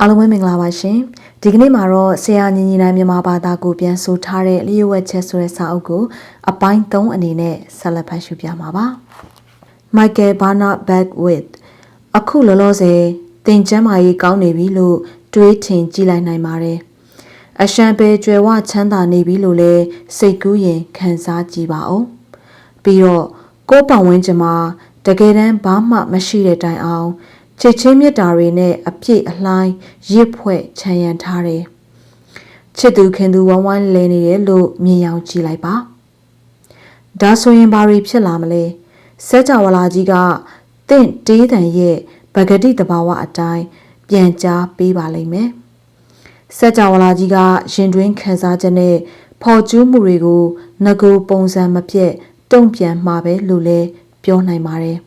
အားလုံးပဲမင်္ဂလာပါရှင်ဒီကနေ့မှာတော့ဆရာညီညီနိုင်မြန်မာဘာသာကိုပြန်ဆိုထားတဲ့လျှို့ဝှက်ချက်ဆိုတဲ့စာအုပ်ကိုအပိုင်း3အနေနဲ့ဆက်လက်ဖတ်ရှုပြမှာပါ Michael Barnard Beckwith အခုလောလောဆယ်သင်ကျမ်းမာရေးကောင်းနေပြီလို့တွေးထင်ကြည့်လိုက်နိုင်ပါတယ်အရှံပဲကျွယ်ဝချမ်းသာနေပြီလို့လည်းစိတ်ကူးရင်ခံစားကြည့်ပါဦးပြီးတော့ကိုယ်ပတ်ဝန်းကျင်မှာတကယ်တမ်းဘာမှမရှိတဲ့တိုင်အောင်ချစ်ချင်းမြတ်တာတွေနဲ့အပြည့်အလှိုင်းရစ်ဖွဲ့ခြံရံထားတယ်ချစ်သူခင်သူဝမ်းဝမ်းလဲနေတယ်လို့မြင်အောင်ကြည့်လိုက်ပါဒါဆိုရင်ဘာတွေဖြစ်လာမလဲစัจ java လာကြီးကတင့်တေးတန်ရဲ့ပဂတိတဘာဝအတိုင်းပြန်ကြားပေးပါလိမ့်မယ်စัจ java လာကြီးကရင်တွင်းခံစားချက်နဲ့ဖော်ကျူးမှုတွေကိုငကိုပုံစံမပြတ်တုံ့ပြန်မှာပဲလို့လဲပြောနိုင်ပါတယ်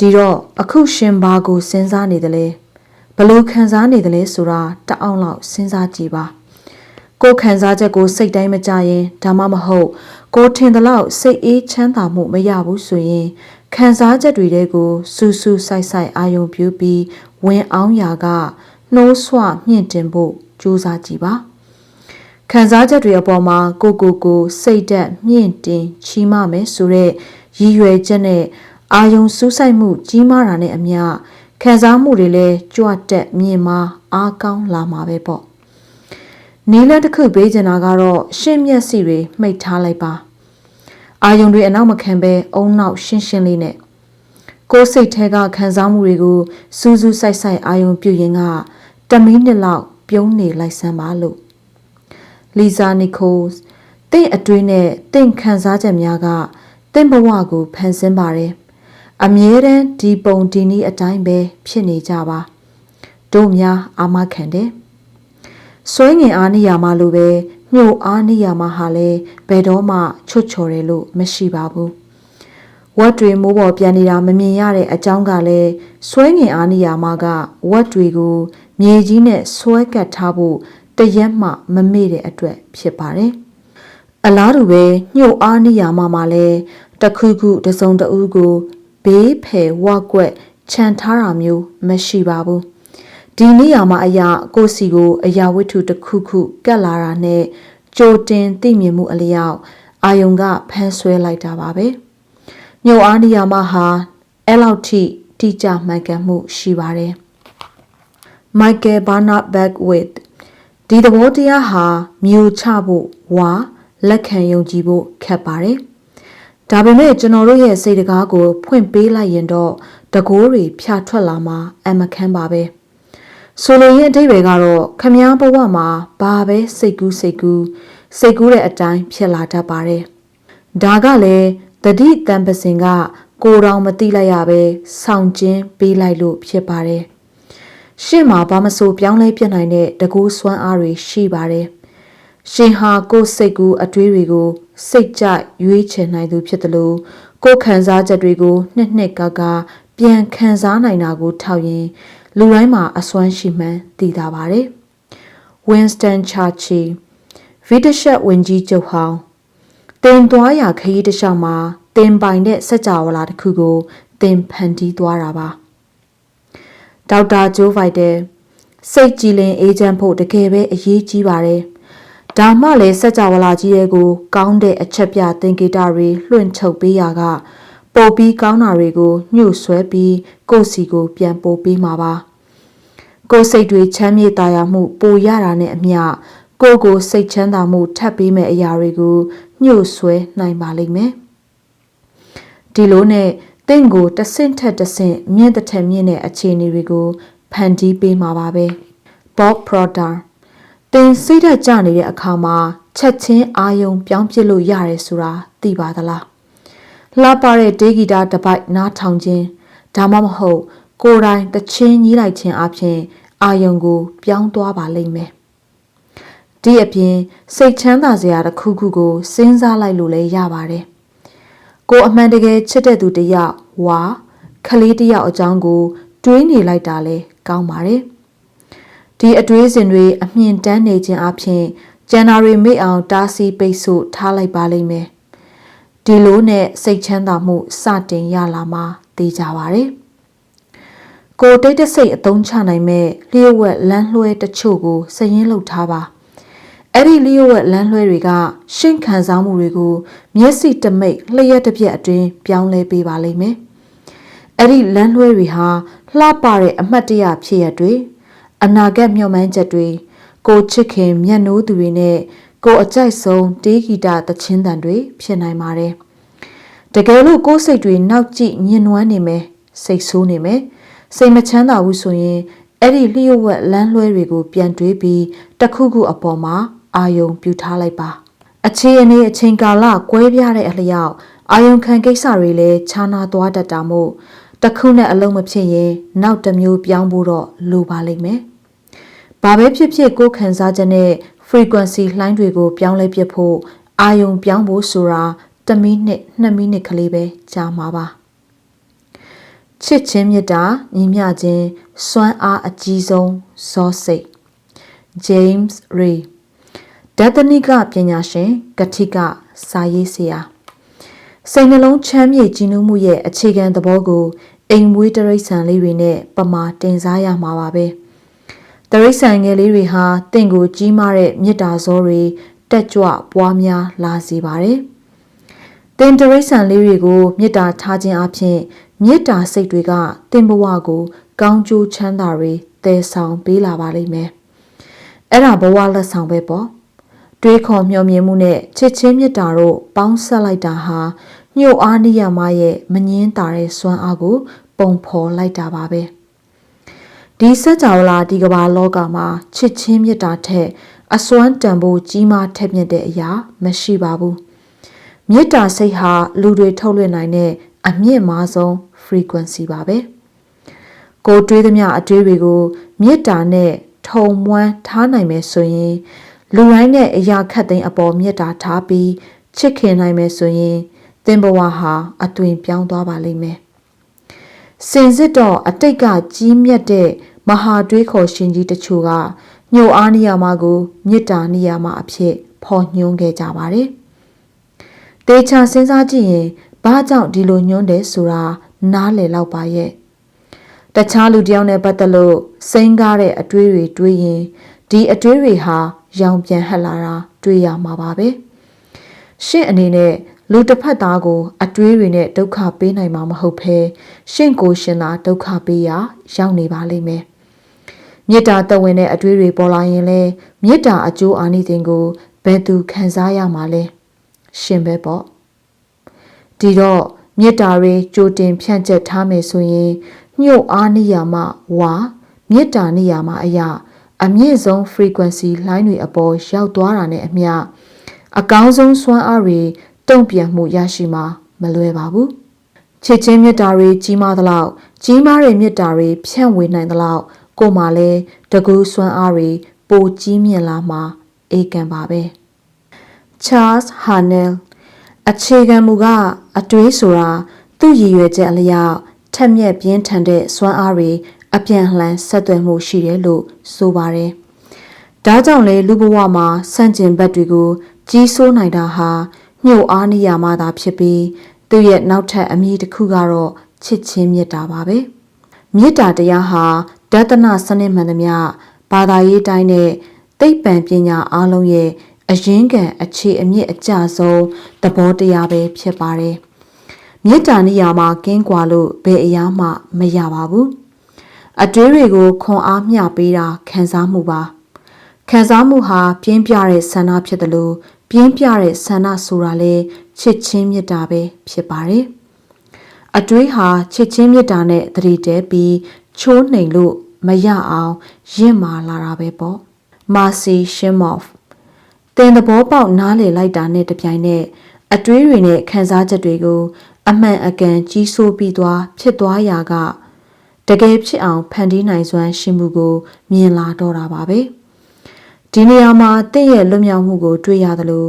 ဒီတော့အခုရှင်ဘာကိုစဉ်းစားနေတယ်လဲဘလို့ခံစားနေတယ်လဲဆိုတာတအောင်လောက်စဉ်းစားကြည့်ပါကိုခံစားချက်ကိုစိတ်တိုင်းမကြရင်ဒါမှမဟုတ်ကိုထင်သလောက်စိတ်အေးချမ်းသာမှုမရဘူးဆိုရင်ခံစားချက်တွေတဲကိုစူးစူးဆိုင်ဆိုင်အာယုံပြုပြီးဝင်အောင်ရာကနှိုးဆွမြင့်တင်ဖို့ကြိုးစားကြည့်ပါခံစားချက်တွေအပေါ်မှာကိုစိတ်ဓာတ်မြင့်တင်ချီးမမယ်ဆိုတဲ့ရည်ရွယ်ချက်နဲ့အာယုံစူးစိုက်မှုကြီးမားတာနဲ့အမျှခံစားမှုတွေလည်းကြွတက်မြင့်မားအားကောင်းလာမှာပဲပေါ့နီလတစ်ခုပေးချင်တာကတော့ရှင်းမျက်စိတွေမှိတ်ထားလိုက်ပါအာယုံတွေအနောက်မခံပဲအုံနောက်ရှင်းရှင်းလေးနဲ့ကိုယ်စိတ်ထဲကခံစားမှုတွေကိုစူးစူးဆိုင်ဆိုင်အာယုံပြုရင်က10မိနစ်လောက်ပြုံးနေလိုက်စမ်းပါလို့လီဇာနီကိုစ်တင့်အတွင်းနဲ့တင့်ခံစားချက်များကတင့်ဘဝကိုဖန်ဆင်းပါတယ်အမြဲတမ်းဒီပုံဒီနည်းအတိုင်းပဲဖြစ်နေကြပါတို့များအာမခံတယ်စွဲငင်အားနေရမှာလိုပဲညှို့အားနေရမှာဟာလဲဘယ်တော့မှချွတ်ချော်တယ်လို့မရှိပါဘူးဝတ်တွေမိုးပေါ်ပြန်နေတာမမြင်ရတဲ့အကြောင်းကလည်းစွဲငင်အားနေရမှာကဝတ်တွေကိုမြေကြီးနဲ့ဆွဲကပ်ထားဖို့တရက်မှမမေ့တဲ့အတွက်ဖြစ်ပါတယ်အလားတူပဲညှို့အားနေရမှာလဲတခုခုတစုံတဦးကိုဘေးဖယ်ဝကွက်ခြံထားတာမျိုးမရှိပါဘူးဒီနေရာမှာအရာကိုစီကိုအရာဝတ္ထုတစ်ခုခုကတ်လာတာနဲ့ကြိုတင်သိမြင်မှုအလျောက်အာယုံကဖမ်းဆွဲလိုက်တာပါပဲညှို့အားနေရာမှာဟာအဲ့လောက်ထိတိကျမှန်ကန်မှုရှိပါတယ် Michael Barnard Beckwith ဒီသဘောတရားဟာမျိုးချဖို့ဝါလက်ခံယုံကြည်ဖို့ခက်ပါတယ်ဒါပေမဲ့ကျွန်တော်တို့ရဲ့စိတ်တကားကိုဖွင့်ပေးလိုက်ရင်တော့တကိုးတွေဖြာထွက်လာမှာအမခန်းပါပဲဆိုလိုရင်းအဓိပ္ပာယ်ကတော့ခမားဘဝမှာဘာပဲစိတ်ကူးတဲ့အတိုင်းဖြစ်လာတတ်ပါတယ်ဒါကလည်းတတိတန်ပစင်ကကိုယ်တော်မသိလိုက်ရပဲဆောင်ကျင်းပေးလိုက်လို့ဖြစ်ပါတယ်ရှင့်မှာဘာမဆိုပြောင်းလဲပြနိုင်တဲ့တကူစွမ်းအားတွေရှိပါတယ်ရှင်ဟာကိုယ်စိတ်ကူးအတွေးတွေကိုစိတ်ကြိုက်ရွေးချယ်နိုင်သူဖြစ်တယ်လို့ကိုယ်ခံစားချက်တွေကိုနှစ်ကာပြန်ခံစားနိုင်တာကိုထောက်ရင်လူတိုင်းမှာအစွမ်းရှိမှန်းသိတာပါတယ်။ Winston Churchill ဗြိတိရှဝန်ကြီးချုပ်ဟောင်းတင်သွားရာခရီးတစ်လျှောက်မှာတင်ပိုင်တဲ့စัจ java လာတစ်ခုကိုတင်ဖန်တီးသွားတာပါ။ဒေါက်တာဂျိုးဗိုက်တယ်စိတ်ကြည်လင်အေးချမ်းဖို့တကယ်ပဲအရေးကြီးပါတယ်။ဒါမှလည်းစัจ java လာကြီးရဲ့ကိုကောင်းတဲ့အချက်ပြသင်္ကေတတွေလွှင့်ထုတ်ပေးရာကပို့ပြီးကောင်းတာတွေကိုညှို့ဆွဲပြီးကိုယ်စီကိုပြန်ပို့ပေးမှာပါကိုယ်စိတ်တွေချမ်းမြေ့သာယာမှုပိုရတာနဲ့အမျှကိုယ်စိတ်ချမ်းသာမှုထပ်ပေးမဲ့အရာတွေကိုညှို့ဆွဲနိုင်ပါလိမ့်မယ်ဒီလိုနဲ့တင့်ကိုတဆင့်ထက်တဆင့်မြင့်တဲ့မြင့်တဲ့အခြေအနေတွေကိုဖန်တီးပေးမှာပါပဲ Bob Proctor တင်စိတ်ဓာတ်ကျနေတဲ့အခါမှာချက်ချင်းအာယုံပြောင်းပြစ်လို့ရတယ်ဆိုတာသိပါသလားလှပတဲ့ဒေးဂီတာတစ်ပိုက်နားထောင်ခြင်းဒါမှမဟုတ်ကိုယ်တိုင်တချင်းကြီးလိုက်ခြင်းအပြင်အာယုံကိုပြောင်းသွားပါလိမ့်မယ်ဒီအပြင်စိတ်ချမ်းသာစရာတစ်ခုခုကိုစဉ်းစားလိုက်လို့လည်းရပါတယ်ကိုအမှန်တကယ်ချစ်တဲ့သူတယောက်ဝါခလေးတယောက်အကြောင်းကိုတွေးနေလိုက်တာလဲကောင်းပါတယ်ဒီအတွေးစဉ်တွေအမြင့်တန်းနေခြင်းအပြင်ကျန်တာတွေမေ့အောင်တားဆီးပိတ်ဆို့ထားလိုက်ပါလိမ့်မယ်ဒီလိုနဲ့စိတ်ချမ်းသာမှုစတင်ရလာမှာသိကြပါတယ် ကိုတိတ်တဆိတ်အသုံးချနိုင်မဲ့လျှို့ဝှက်လမ်းလွှဲတချို့ကိုစည်ရင်းလုပ်ထားပါအဲ့ဒီလျှို့ဝှက်လမ်းလွှဲတွေကရှင့်ခံစားမှုတွေကိုမျက်စိတမိတ်လျှက်တစ်ပြက်အတွင်းပြောင်းလဲပေးပါလိမ့်မယ်အဲ့ဒီလမ်းလွှဲတွေဟာလှပတဲ့အမှတ်တရဖြစ်ရတွေအနာဂတ်မျှော်မှန်းချက်တွေကိုချစ်ခင်မျက်နှိုးသူတွေနဲ့ကိုအကြိုက်ဆုံးတေးဂီတသချင်းသံတွေဖြစ်နိုင်ပါတယ်တကယ်လို့ကိုယ်စိတ်တွေနောက်ကျညှဉ်းနှွမ်းနေမယ်စိတ်ဆိုးနေမယ်စိတ်မချမ်းသာဘူးဆိုရင်အဲ့ဒီလျှို့ဝှက်လမ်းလွှဲတွေကိုပြန်တွေးပြီးတစ်ခုခုအပေါ်မှာအာယုံပြုထားလိုက်ပါအခြေအနေအချိန်ကာလကွဲပြားတဲ့အလျောက်အာယုံခံကိစ္စတွေလည်းခြားနာသွားတတ်တာမို့တစ်ခုနဲ့အလုံးမဖြစ်ရင်နောက်တစ်မျိုးပြောင်းဖို့တော့လိုပါလိမ့်မယ်ဘာပဲဖြစ်ဖြစ်ကိုယ်ခံစားချက်နဲ့ frequency လှိုင်းတွေကိုပြောင်းလဲပြဖို့အာယုံပြောင်းဖို့ဆိုတာ1မိနစ်2မိနစ်ကလေးပဲကြာမှာပါချစ်ချင်းမြတ်တာညီမျှခြင်းစွမ်းအားအကြီးဆုံးဇောစိတ် James Ray ဒသနိကပညာရှင်ကတိကစာရေးဆရာစိတ်နှလုံးချမ်းမြေ့ကြည်နူးမှုရဲ့အခြေခံသဘောကိုအိမ်မွေးတရိษံလေးတွေနဲ့ပမာတင်စားရမှာပါပဲတရိษံငယ်လေးတွေဟာတင့်ကိုကြီးမားတဲ့မေတ္တာဇောတွေတက်ကြွပွားများလာစေပါတယ်တင်တရိษံလေးတွေကိုမေတ္တာထားခြင်းအပြင်မေတ္တာစိတ်တွေကတင်ဘဝကိုကောင်းကျိုးချမ်းသာတွေတည်ဆောင်ပေးလာပါလိမ့်မယ်အဲ့ဒါဘဝလက်ဆောင်ပဲပေါ့တွေးခေါ်မျှော်မြင်မှုနဲ့ချစ်ချင်းမေတ္တာတို့ပေါင်းဆက်လိုက်တာဟာညှို့အားနိယမရဲ့မငင်းတာတဲ့စွမ်းအားကိုပုံဖော်လိုက်တာပါပဲဒီစัจ java လာဒီကမ္ဘာလောကမှာချစ်ချင်းမေတ္တာထက်အစွမ်းတန်ဖို့ကြီးမားထက်မြက်တဲ့အရာမရှိပါဘူးမေတ္တာစိတ်ဟာလူတွေထုတ်လွှင့်နိုင်တဲ့အမြင့်မားဆုံး frequency ပါပဲကိုတွေးသမျှအတွေးတွေကိုမေတ္တာနဲ့ထုံမွမ်းထားနိုင်မယ်ဆိုရင်လူတိုင်းနဲ့အရာခတ်သိမ်းအပေါ်မေတ္တာထားပြီးချစ်ခင်နိုင်မယ်ဆိုရင်သင်ဘဝဟာအသွင်ပြောင်းသွားပါလိမ့်မယ်စင်စစ်တော့အတိတ်ကကြီးမြတ်တဲ့မဟာတွေးခေါ်ရှင်ကြီးတချို့ကညှို့အားနိယာမကိုမေတ္တာနိယာမအဖြစ်ဖော်ညွှန်းခဲ့ကြပါတယ်တေချာစဉ်းစားကြည့်ရင်ဘာကြောင့်ဒီလိုညွှန်းတယ်ဆိုတာနားလည်လောက်ပါရဲ့တခြားလူတယောက်နဲ့ပတ်သက်လို့စိမ်းကားတဲ့အတွေးတွေတွေးရင်ဒီအတွေးတွေဟာရောင်ပြန်ဟပ်လာတာတွေးရမှာပါပဲရှင့်အနေနဲ့လူတစ်ဖက်သားကိုအတွေးတွေနဲ့ဒုက္ခပေးနိုင်မှာမဟုတ်ဘဲရှင့်ကိုရှင်သာဒုက္ခပေးရရောက်နေပါလိမ့်မယ်မေတ္တာသက်ဝင်တဲ့အတွေးတွေပေါ်လာရင်လဲမေတ္တာအကျိုးအာနိသင်ကိုဘယ်သူခံစားရမှာလဲရှင်ပဲပေါ့ဒီတော့မေတ္တာတွေကြိုတင်ဖြန့်ကျက်ထားမယ်ဆိုရင်ညှို့အားနိယာမဝါမေတ္တာနိယာမအရာအမြင့်ဆုံး frequency လှိုင်းတွေအပေါ်ရောက်သွားတာနဲ့အမျှအကောင်းဆုံးစွမ်းအားတွေတုံ့ပြန်မှုရရှိမှာမလွယ်ပါဘူးချစ်ချင်းမေတ္တာတွေကြီးမားသလောက်ကြီးမားတဲ့မေတ္တာတွေဖြန့်ဝေနိုင်သလောက်ကိုယ်မှလည်းတကူစွမ်းအားတွေပိုကြီးမြင့်လာမှာအေကံပါပဲ Charles Haanel အခြေခံမူကအတွေးဆိုတာသူ့ရည်ရွယ်ချက်အလျောက်ထက်မြက်ပြင်းထန်တဲ့စွမ်းအားတွေအပြန်လှန်ဆက်သွယ်မှုရှိတယ်လို့ဆိုပါတယ်။ဒါကြောင့်လေလူဘဝမှာစန့်ကျင်ဘက်တွေကိုကြီးစိုးနိုင်တာဟာညှို့အားနိယာမသာဖြစ်ပြီးသူ့ရဲ့နောက်ထပ်အမည်တစ်ခုကတော့ချစ်ချင်းမေတ္တာပါပဲ။မေတ္တာတရားဟာဒသနစနစ်မှန်သမျှဘာသာရေးတိုင်းနဲ့သိပ္ပံပညာအားလုံးရဲ့အရင်းခံအခြေအမြစ်အကျဆုံးသဘောတရားပဲဖြစ်ပါတယ်။မေတ္တာနိယာမကင်းကွာလို့ဘယ်အရာမှမရပါဘူး။အတွေးတွေကိုခွန်အားမျှပေးတာခံစားမှုပါခံစားမှုဟာပြင်းပြတဲ့ဆန္ဒဖြစ်တယ်လို့ပြင်းပြတဲ့ဆန္ဒဆိုတာလေချစ်ချင်းမေတ္တာပဲဖြစ်ပါတယ်အတွေးဟာချစ်ချင်းမေတ္တာနဲ့တတိတဲပြီးချိုးနှိမ်လို့မရအောင်ရင့်မာလာတာပဲပေါ့မာစီရှင်းမော့ဖ်တင်သဘောပေါက်နားလေလိုက်တာနဲ့တပြိုင်နက်အတွေးတွေနဲ့ခံစားချက်တွေကိုအမှန်အကန်ကြီးစိုးပြီးသွားဖြစ်သွားရာကတကယ်ဖြစ်အောင်ဖန်တီးနိုင်စွမ်းရှိမှုကိုမြင်လာတော့တာပါပဲဒီနေရာမှာတင့်ရဲ့လွတ်မြောက်မှုကိုတွေ့ရသလို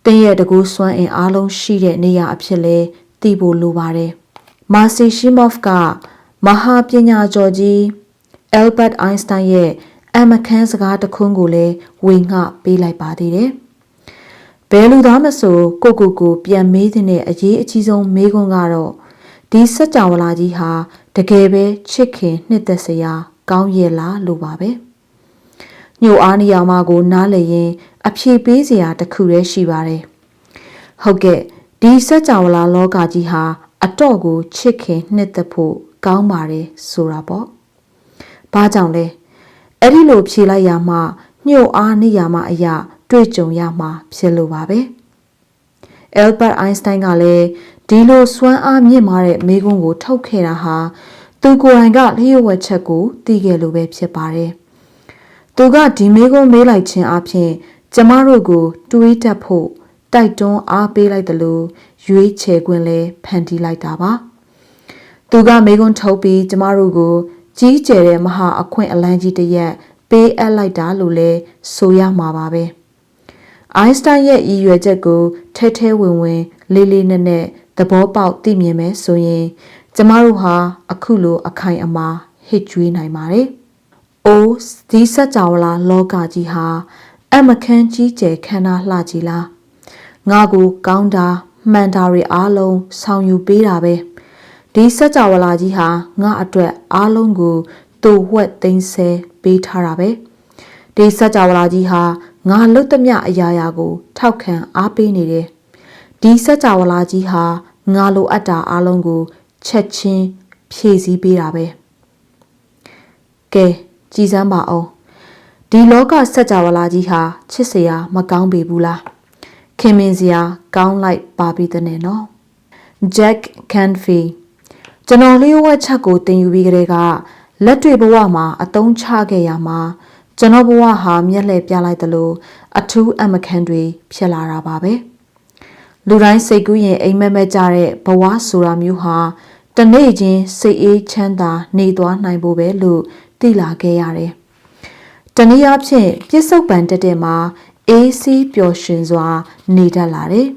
တင့်ရဲ့တကူစွမ်းအင်အားလုံးရှိတဲ့နေရာအဖြစ်လဲသိဖို့လိုပါတယ်မာစီရှီမော့ဖ်ကမဟာပညာကျော်ကြီးအယ်ဘတ်အိုင်စတိုင်းရဲ့အမခန်းစကားတစ်ခွန်းကိုလည်းဝေငှပေးလိုက်ပါသေးတယ်ဘယ်လူသားမဆိုကိုပြန်မေးတဲ့အရေးအကြီးဆုံးမေးခွန်းကတော့ဒီစัจ java လာကြီးဟာ တကယ်ပဲချစ်ခင်နှစ်သက်စရာကောင်းရဲ့လားလို့ပါပဲညိုအားနေရာမကိုနားလည်ရင်အဖြေပေးစရာတစ်ခုတည်းရှိပါတယ်ဟုတ်ကဲ့ဒီစัจ java လာလောကကြီးဟာအတော့ကိုချစ်ခင်နှစ်သက်ဖို့ကောင်းပါတယ်ဆိုတာပေါ့ဘာကြောင့်လဲအဲ့ဒီလိုဖြေလိုက်ရမှညိုအားနေရာမအရာတွေ့ကြုံရမှာဖြစ်လို့ပါပဲAlbert Einstein ကလည်းဒီလိုစွမ်းအားမြင့်မားတဲ့မိကွန်းကိုထုတ်ခဲ့တာဟာသူကိုယ်တိုင်ကလျှို့ဝှက်ချက်ကိုသိခဲ့လို့ပဲဖြစ်ပါတယ်။သူကဒီမိကွန်းမေးလိုက်ခြင်းအပြင်ကျမတို့ကိုတွေးတတ်ဖို့တိုက်တွန်းအားပေးလိုက်တယ်လို့ရွေးချယ်ခွင့်လဲဖန်တီးလိုက်တာပါ။သူကမိကွန်းထုတ်ပြီးကျမတို့ကိုကြီးကျယ်တဲ့မဟာအခွင့်အလမ်းကြီးတစ်ရပ်ပေးအပ်လိုက်တာလို့လဲဆိုရမှာပါပဲ။အိုင်းစတိုင်းရဲ့ရည်ရွယ်ချက်ကိုထဲထဲဝင်ဝင်လေးလေးနက်နက်သဘောပေါက်သိမြင်မယ်ဆိုရင်ကျမတို့ဟာအခုလိုအခိုင်အမာဟစ်ကြွေးနိုင်ပါတယ်။အိုးဒီစัจ java လာလောကကြီးဟာအမခန်းကြီးကျယ်ခမ်းနားလှကြီးလား။ငါကိုကောင်းတာမှန်တာတွေအားလုံးဆောင်ယူပေးတာပဲ။ဒီစัจ java လာကြီးဟာငါအတွက်အားလုံးကိုတူဝှက်သိမ်းဆဲပေးထားတာပဲ။ဒီစัจ java လာကြီးဟာငါလွတ်သမျှအရာရာကိုထောက်ခံအားပေးနေတယ်။ဒီစัจ java လာကြီးဟာငါလိုအပ်တာအားလုံးကိုချက်ချင်းဖြည့်ဆည်းပေးတာပဲကဲကြည်စမ်းပါအောင်ဒီလောကစัจ java လာကြီးဟာချစ်စရာမကောင်းပေဘူးလားခင်မင်စရာကောင်းလိုက်ပါပြီတဲ့နော် Jack Canfield ကျွန်တော်လျှို့ဝှက်ချက်ကိုတင်ယူပြီးကြတဲ့ကလက်တွေ့ဘဝမှာအသုံးချခဲ့ရမှာကျွန်တော်ဘဝဟာမျက်လှည့်ပြလိုက်သလိုအထူးအမခန်းတွေဖြစ်လာတာပါပဲလူတိုင်းစိတ်ကူးရင်အိမ်မက်မက်ကြတဲ့ဘဝဆိုတာမျိုးဟာတနေ့ချင်းစိတ်အေးချမ်းသာနေသွားနိုင်ဖို့ပဲလို့သိလာခဲ့ရတယ်။တနည်းအားဖြင့်ပြစ္ဆုတ်ပံတက်တဲ့မှာအေးစီးပျော်ရွှင်စွာနေတတ်လာတယ်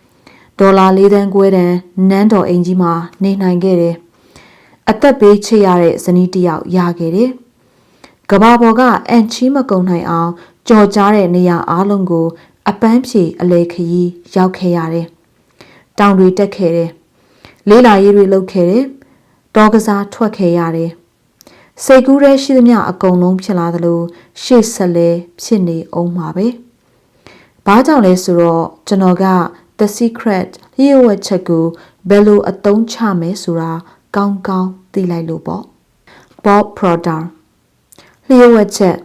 ။ဒေါ်လာ4 သန်းခွဲတန်နန်းတော်အိမ်ကြီးမှာနေနိုင်ခဲ့တယ်။အသက်ပေးချေရတဲ့ဇနီးတစ်ယောက်ရခဲ့တယ်။ကဘာပေါ်ကအန်ချီမကုံနိုင်အောင်ကြော်ကြားတဲ့နေရာအားလုံးကိုအပန်းဖြေအလေခရီးရောက်ခဲ့ရတယ်။တောင်တွေတက်ခဲ့တယ်။လေးလာရေးတွေလုပ်ခဲ့တယ်။တောကစားထွက်ခဲ့ရတယ်။စိတ်ကူးရဲရှိသမျှအကုန်လုံးဖြစ်လာသလိုရှေ့ဆက်လဲဖြစ်နေအောင်ပါပဲ။ဘာကြောင့်လဲဆိုတော့ကျွန်တော်က The Secret လျှို့ဝှက်ချက်ကိုဘယ်လိုအသုံးချမယ်ဆိုတာကောင်းကောင်းသိလိုက်လို့ပေါ့။ Bob Proctor လျှို့ဝှက်ချက်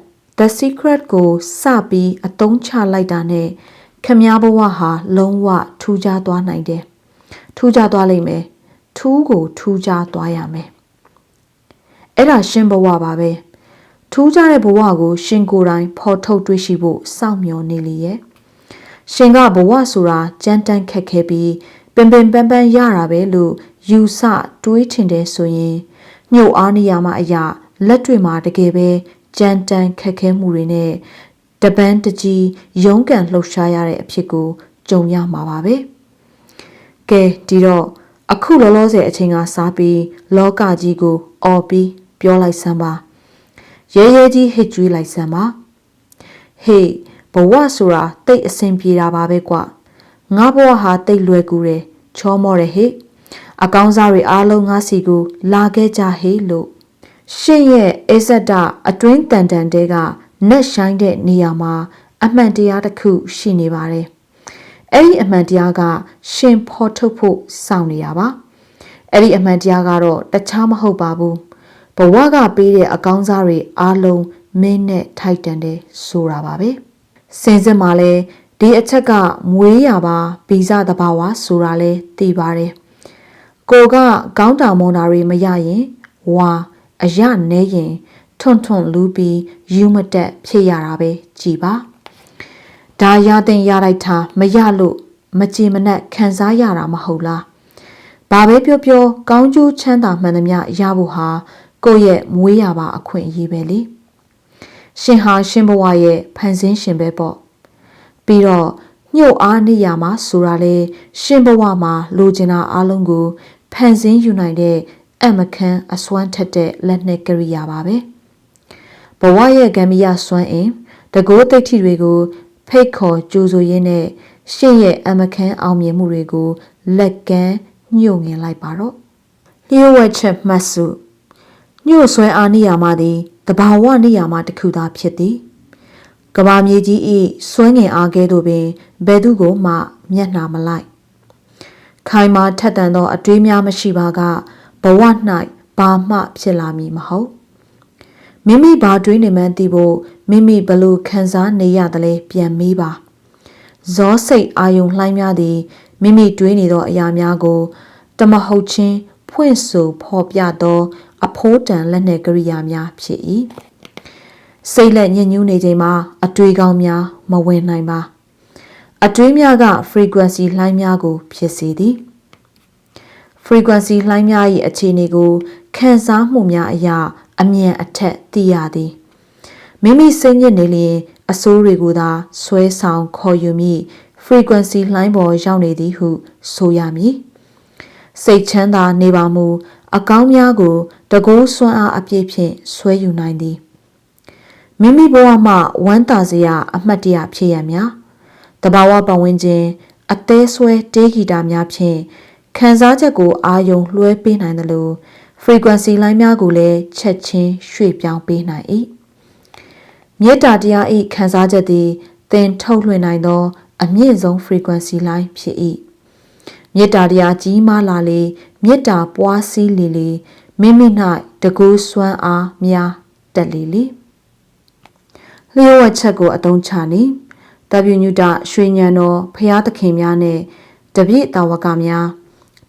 The Secret ကိုစပြီးအသုံးချလိုက်တာနဲ့ခမည်းဘဝဟာလုံးဝထူးခြားသွားနိုင်တယ်။ထူးခြားသွားလိမ့်မယ်။ထူးကိုထူးခြားသွားရမယ်။အဲ့ဒါရှင်ဘဝပါပဲ။ထူးခြားတဲ့ဘဝကိုရှင်ကိုယ်တိုင်ဖော်ထုတ်တွေ့ရှိဖို့စောင့်မျှော်နေလေရဲ့။ရှင်ကဘဝဆိုတာကြမ်းတမ်းခက်ခဲပြီးပင်ပန်းရတာပဲလို့ယူဆတွေးထင်တယ်ဆိုရင်ညှို့အားနေရမှအရာလက်တွေ့မှာတကယ်ပဲကြမ်းတမ်းခက်ခဲမှုတွေနဲ့တပန်းတကြီးရုန်းကန်လှုပ်ရှားရတဲ့အဖြစ်ကိုကြုံရမှာပါပဲကဲဒီတော့အခုလောလောဆယ်အချိန်ကစားပြီးလောကကြီးကိုအော်ပြီးပြောလိုက်စမ်းပါရဲရဲကြီးဟစ်ကြွေးလိုက်စမ်းပါဟေးဘဝဆိုတာတိတ်အဆင်ပြေတာပါပဲကွာငါဘဝဟာတိတ်လွယ်ကူတယ်ချောမောတယ်ဟေ့အကောင်းစားတွေအားလုံးငါစီကိုလာခဲ့ကြဟေ့လို့ရှင်ရဲ့အဇဒအတွင်းတန်တန်တဲကနက်ရှိုင်းတဲ့နေရာမှာအမှန်တရားတစ်ခုရှိနေပါတယ်။အဲ့ဒီအမှန်တရားကရှင်ဖော်ထုတ်ဖို့စောင့်နေတာပါ။အဲ့ဒီအမှန်တရားကတော့တခြားမဟုတ်ပါဘူး။ဘဝကပေးတဲ့အကောင်းစားတွေအားလုံးမင်းနဲ့ထိုက်တန်တဲ့ဆိုတာပါပဲ။စင်စစ်မှာလဲဒီအချက်ကမွေးရပါဗီဇတဘာဝဆိုတာလဲသိပါတယ်။ကိုကကောင်းတာမွန်တာတွေမရရင်ဝါအရနဲရင်ထွန်းလူးပြီးယူမတက်ဖြစ်ရတာပဲကြည်ပါဒါရတဲ့ရလိုက်တာမရလို့မကြည်မနှက်ခံစားရတာမဟုတ်လားဘာပဲပြောကောင်းကျိုးချမ်းသာမှန်သမျှရဖို့ဟာကိုယ့်ရဲ့မွေးရပါအခွင့်အရေးပဲလေရှင်ဟာရှင်ဘဝရဲ့ဖန်ဆင်းရှင်ပဲပေါ့ပြီးတော့ညှို့အားနေရမှာဆိုတာလေရှင်ဘဝမှာလိုချင်တာအလုံးကိုဖန်ဆင်းယူနိုင်တဲ့အမခန်းအစွမ်းထက်တဲ့လက်နဲ့ကိရိယာပါပဲဘဝရဲ့ဂမ်မီယာစွမ်းအင်တကိုးသိဋ္ဌိတွေကိုဖိတ်ခေါ်ကြိုးဆိုရင်းနဲ့ရှင့်ရဲ့အမခန်းအောင်မြင်မှုတွေကိုလက်ကမ်းညှို့ငင်လိုက်ပါတော့လျှို့ဝှက်ချက်မှတ်စု ညို့ဆွဲအားနေရမှသည်တဘာဝနေရမှတစ်ခုသာဖြစ်သည်ကဘာမြေကြီး၏ဆွဲငင်အားကဲ့သို့ပင်ဘယ်သူကိုမှမျက်နှာမလိုက်ခိုင်မာထက်သန်သောအတွေးများမရှိပါကဘဝ၌ဘာမှဖြစ်လာမည်မဟုတ်မိမိဘာတွေးနေမှန်းသိဖို့မိမိဘလို့ခံစားနေရသလဲပြန်မေးပါဇောစိတ်အာယုံလှိုင်းများသည်မိမိတွေးနေသောအရာများကိုတမဟုတ်ချင်းဖွင့်ဆိုဖော်ပြသောအဖိုးတန်လက်နက်ကရိယာများဖြစ်၏စိတ်လက်ညစ်ညူးနေချိန်မှာအတွေးကောင်းများမဝင်နိုင်ပါအတွေးများက frequency လှိုင်းများကိုဖြစ်စေသည် frequency လှိုင်းများ၏အခြေအနေကိုခံစားမှုများအရာအမြန်အထက်သိရသည်မိမိစိတ်ညစ်နေလျင်အဆိုးတွေကိုသာဆွဲဆောင်ခေါ်ယူမိ frequency လှိုင်းပေါ်ရောက်နေသည်ဟုဆိုရမည်စိတ်ချမ်းသာနေပါမူအကောင်းများကိုတကိုးစွမ်းအားအပြည့်ဖြင့်ဆွဲယူနိုင်သည်မိမိဘဝမှဝမ်းသာစရာအမှတ်တရဖြစ်ရမည်တဘာဝပတ်ဝန်းကျင်အသေးဆွဲတေးဂီတာများဖြင့်ခံစားချက်ကိုအာယုံလွှဲပေးနိုင်သလို frequency လိုင်းများကိုလည်းချက်ချင်းရွှေ့ပြောင်းပေးနိုင်၏မေတ္တာတရား၏ခံစားချက်သည်သင်ထုတ်လွှင့်နိုင်သောအမြင့်ဆုံး frequency လိုင်းဖြစ်၏မေတ္တာတရားကြီးမားလာလေမေတ္တာပွားစည်းလေမိမိ၌တကူစွမ်းအားများတက်လေလျှို့ဝှက်ချက်ကိုအသုံးချနေတပ္ပညုတရွှေညံတော်ဖျားသခင်များနဲ့တပည့်တာဝကများ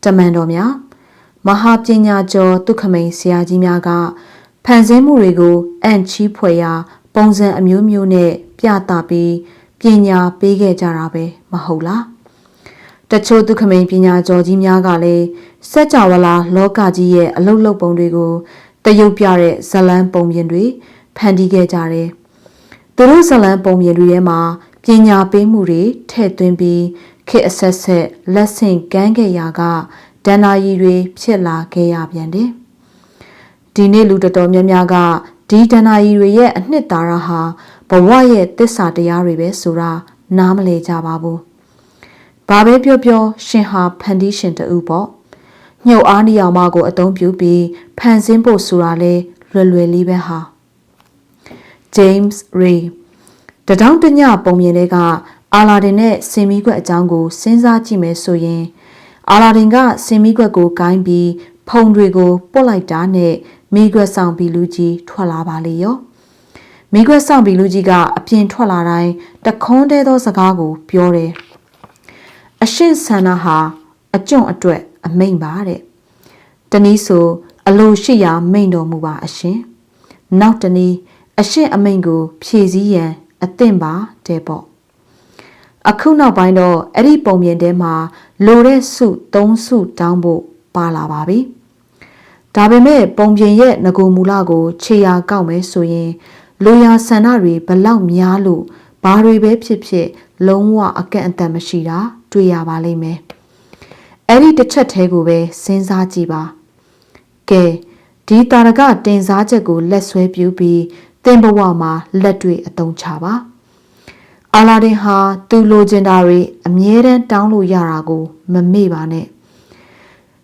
တမန်တော်များမဟာပညာကျော်ဒုက္ခမိန်ဆရာကြီးများကဖန်ဆင်းမှုတွေကိုအံ့ချီးဖွယ်ရာပုံစံအမျိုးမျိုးနဲ့ပြသပြီးပညာပေးခဲ့ကြတာပဲမဟုတ်လားတချို့ဒုက္ခမိန်ပညာကျော်ကြီးများကလည်းစัจ java လာလောကကြီးရဲ့အလုတ်လုတ်ပုံတွေကိုတရုပ်ပြတဲ့ဇလန်းပုံပြင်တွေဖန်တီးခဲ့ကြတယ်သူတို့ဇလန်းပုံပြင်တွေထဲမှာပညာပေးမှုတွေထည့်သွင်းပြီးခေတ်အဆက်ဆက်လက်ဆင့်ကမ်းခဲ့ရာကဒဏ္ဍာရီတွေဖြစ်လာခဲ့ရပြန်တယ်ဒီနေ့လူတော်တော်များများကဒီဒဏ္ဍာရီတွေရဲ့အနှစ်သာရဟာဘဝရဲ့သစ္စာတရားတွေပဲဆိုတာနားမလည်ကြပါဘူးဘာပဲပြောပြောရှင်ဟာဖန်တီးရှင်တူပေါ့ညှို့အားနေအောင်မကိုအသုံးပြုပြီးဖန်ဆင်းဖို့ဆိုတာလဲလွယ်လေးပဲဟာ James Ray တဒေါင်းတညပုံမြင်တဲ့ကအာလာဒင်နဲ့စင်မီခွက်အကြောင်းကိုစဉ်းစားကြည့်မယ်ဆိုရင်အာလာဒင်ကစင်မီခွက်ကိုကိုင်းပြီးဖုံတွေကိုပုတ်လိုက်တာနဲ့မိခွက်ဆောင်ပြီးလူကြီးထွက်လာပါလေရောမိခွက်ဆောင်ပြီးလူကြီးကအပြင်ထွက်လာတိုင်းတခွန်းတဲသောစကားကိုပြောတယ်အရှင်ဆန္ဒဟာအကျွန့်အတွက်အမိန့်ပါတဲ့တနည်းဆိုအလိုရှိရာမိန့်တော်မူပါအရှင်နောက်တနည်းအရှင်အမိန့်ကိုဖြည့်ဆည်းရန်အသင့်ပါတဲ့ပေါ့အခုနောက်ပိုင်းတော့အဲ့ဒီပုံပြင်ထဲမှာလိုတဲ့စု3စုတောင်းဖို့ပါလာပါပြီဒါပေမဲ့ပုံပြင်ရဲ့ငကိုမူလကိုခြေရာကောက်မယ်ဆိုရင်လူရာဆန္ဒတွေဘလောက်များလို့ဘာတွေပဲဖြစ်ဖြစ်လုံးဝအကန့်အသတ်မရှိတာတွေ့ရပါလိမ့်မယ်အဲ့ဒီတစ်ချက်သေးကိုပဲစဉ်းစားကြည့်ပါကဲဒီတာရကတင်စားချက်ကိုလက်ဆွဲပြုပြီးသင်ဘဝမှာလက်တွေ့အသုံးချပါအာလာဒင်ဟာသူလိုချင်တာတွေအမြဲတမ်းတောင်းလို့ရတာကိုမမေ့ပါနဲ့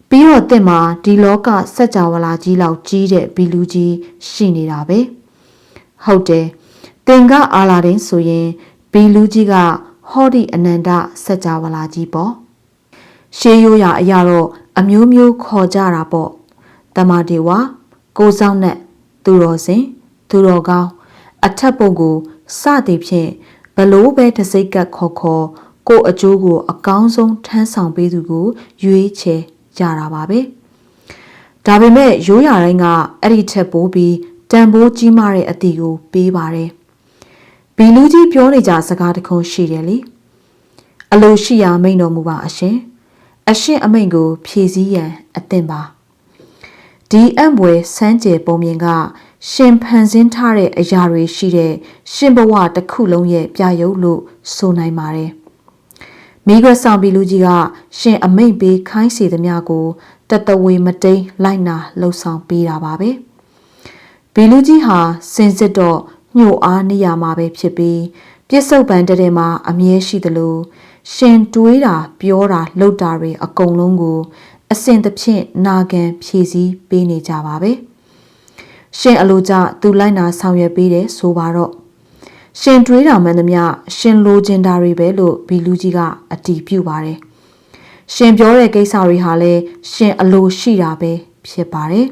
ပြီးတော့သင်မှာဒီလောကစัจ java လာကြီးလောက်ကြီးတဲ့ဘီလူကြီးရှိနေတာပဲဟုတ်တယ်သင်ကအာလာဒင်ဆိုရင်ဘီလူကြီးကဟောဒီအနန္တစัจ java လာကြီးပေါ့ရှေးရိုးရာအရာတော့အမျိုးမျိုးခေါ်ကြတာပေါ့တမတေဝါကိုဆောင်နဲ့သူတော်စင်သူတော်ကောင်းအထက်ပုံကိုစသည်ဖြင့်ဘလို့ပဲတစိတ်ကပ်ခေါ်ကိုအကျိုးကိုအကောင်းဆုံးထမ်းဆောင်ပေးသူကိုရွေးချယ်ကြတာပါပဲဒါပေမဲ့ရိုးရာတိုင်းကအဲ့ဒီထက်ပိုပြီးတန်ဖိုးကြီးမားတဲ့အတီကိုပေးပါတယ်ဘီလူကြီးပြောနေကြစကားတခုရှိတယ်လေအလိုရှိရာမိန်တော်မူပါအရှင်အရှင်အမိန်ကိုဖြည့်ဆည်းရန်အသင့်ပါဒီအံ့ဘွယ်စမ်းကြယ်ပုံမြင်ကရှင်ဖန်ဆင်းထားတဲ့အရာတွေရှိတဲ့ရှင်ဘဝတစ်ခုလုံးရဲ့ပြရုပ်လို့ဆိုနိုင်ပါတယ်မိခွက်ဆောင်ပြီးလူကြီးကရှင်အမိန့်ပေးခိုင်းစေသမျှကိုတတဝေမတိန်လိုက်နာလှုပ်ဆောင်ပေးတာပါပဲဘီလူကြီးဟာစင်စစ်တော့ညှို့အားနေရမှာပဲဖြစ်ပြီးပြစ္ဆုတ်ပန်တဲ့မှာအမြဲရှိသလိုရှင်တွေးတာပြောတာလှုပ်တာတွေအကုန်လုံးကိုအစဉ်သဖြင့်နာခံဖြည့်ဆည်းပေးနေကြပါပဲ ရှင်အလိုကြသူလိုက်နာဆောင်ရွက်ပေးတယ်ဆိုပါတော့ရှင်တွေးတာမှန်သမျှရှင်လိုချင်တာတွေပဲလို့ဘီလူကြီးကအတီးပြုပါတယ်ရှင်ပြောတဲ့ကိစ္စတွေဟာလည်းရှင်အလိုရှိတာပဲဖြစ်ပါတယ်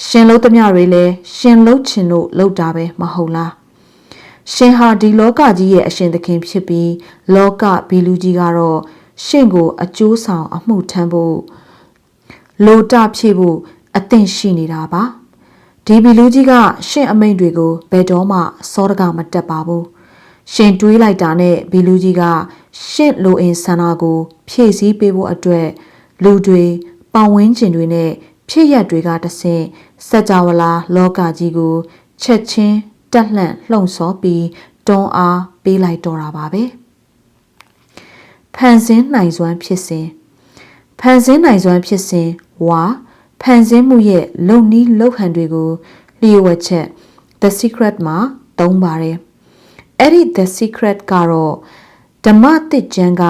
ရှင်လို့သမျှတွေလည်းရှင်လှုပ်ချင်လို့လှုပ်တာပဲမဟုတ်လားရှင်ဟာဒီလောကကြီးရဲ့အရှင်သခင်ဖြစ်ပြီးလောကဘီလူကြီးကတော့ရှင်ကိုအကျိုးဆောင်အမှုထမ်းဖို့လိုတဖြည့်ဖို့အသင့်ရှိနေတာပါဒီဘီလူကြီးကရှင်အမိန့်တွေကိုဘယ်တော့မှစောတကမတက်ပါဘူးရှင်တွေးလိုက်တာနဲ့ဘီလူကြီးကရှင်လိုအင်ဆန္ဒကိုဖြည့်ဆည်းပေးဖို့အတွက်လူတွေပတ်ဝန်းကျင်တွေနဲ့ဖြစ်ရက်တွေကတဆင့်စัจ java လာလောကကြီးကိုချက်ချင်းတက်လှန့်လှုံ့ဆော်ပြီးတွန်းအားပေးလိုက်တော့တာပါပဲဖန်ဆင်းနိုင်စွမ်းဖြစ်စဉ်ဖန်ဆင်းနိုင်စွမ်းဖြစ်စဉ်ဝါဖန်ဆင်းမှုရဲ့လုံနီးလုံဟန်တွေကိုလျှို့ဝှက်ချက် The Secret မှာသုံးပါတယ်အဲ့ဒီ The Secret ကတော့ဓမ္မသစ်ကျမ်းက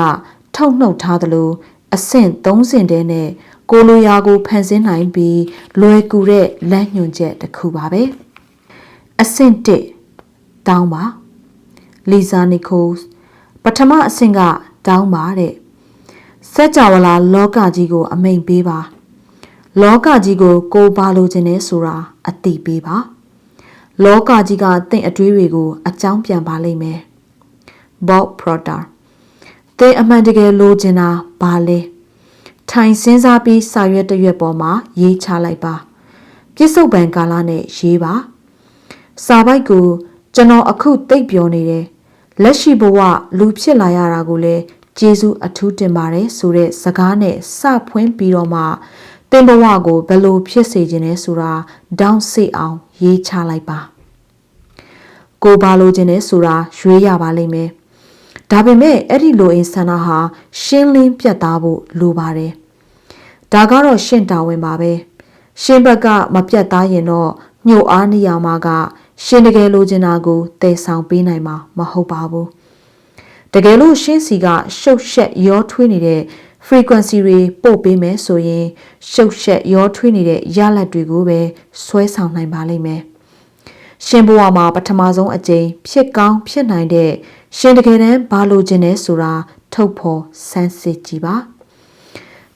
ထုတ်နှုတ်ထားသလိုအဆင့်3ဆင့်တည်းနဲ့ကိုလိုရာကိုဖန်ဆင်းနိုင်ပြီးလွယ်ကူတဲ့လမ်းညွှန်ချက်တစ်ခုပါပဲအဆင့်1တောင်းပါလီဇာနီကိုစ်ပထမအဆင့်ကတောင်းပါတဲ့စัจ java လာလောကကြီးကိုအမိန့်ပေးပါလောကကြီးကိုဘာလိုချင်လဲဆိုတာအသိပေးပါလောကကြီးကတင့်အတွေးတွေကိုအကြောင်းပြန်ပါလိမ့်မယ် Bob Proctor သင်အမှန်တကယ်လိုချင်တာဘာလဲထိုင်စဉ်းစားပြီးစာရွက်တစ်ရွက်ပေါ်မှာရေးချလိုက်ပါပြစ္ဆုတ်ပံကာလနဲ့ရေးပါစာပိုက်ကိုကျွန်တော်အခုသိပ်ပြောနေတယ်လက်ရှိဘဝလူဖြစ်လာရတာကိုလည်းကျေးဇူးအထူးတင်ပါတယ်ဆိုတဲ့စကားနဲ့စဖွင့်ပြီးတော့မှသင်ဘဝကိုဘယ်လိုဖြစ်စေခြင်းလဲဆိုတာတောင်းစိတ်အောင်ရေးချလိုက်ပါကိုဘာလိုခြင်းလဲဆိုတာရွေးရပါလိမ့်မယ်ဒါပေမဲ့အဲ့ဒီလိုအင်ဆန္ဒဟာရှင်းလင်းပြတ်သားဖို့လိုပါတယ်ဒါကတော့ရှင်းတာဝန်ပါပဲရှင်းဘက်ကမပြတ်သားရင်တော့ညှို့အားနေရမှာကရှင်းတကယ်လိုချင်တာကိုတည်ဆောင်ပေးနိုင်မှာမဟုတ်ပါဘူးတကယ်လို့ရှင်းစီကရှုပ်ရှက်ရောထွေးနေတဲ့ frequency တွေပို့ပေးမယ်ဆိုရင်ရှုပ်ရှက်ရောထွေးနေတဲ့ရလဒ်တွေကိုပဲဆွဲဆောင်နိုင်ပါလိမ့်မယ်ရှင်ဘဝမှာပထမဆုံးအကြိမ်ဖြစ်ကောင်းဖြစ်နိုင်တဲ့ရှင်တကယ်တမ်းဘာလိုချင်လဲဆိုတာထုတ်ဖော်စမ်းစစ်ကြည့်ပါ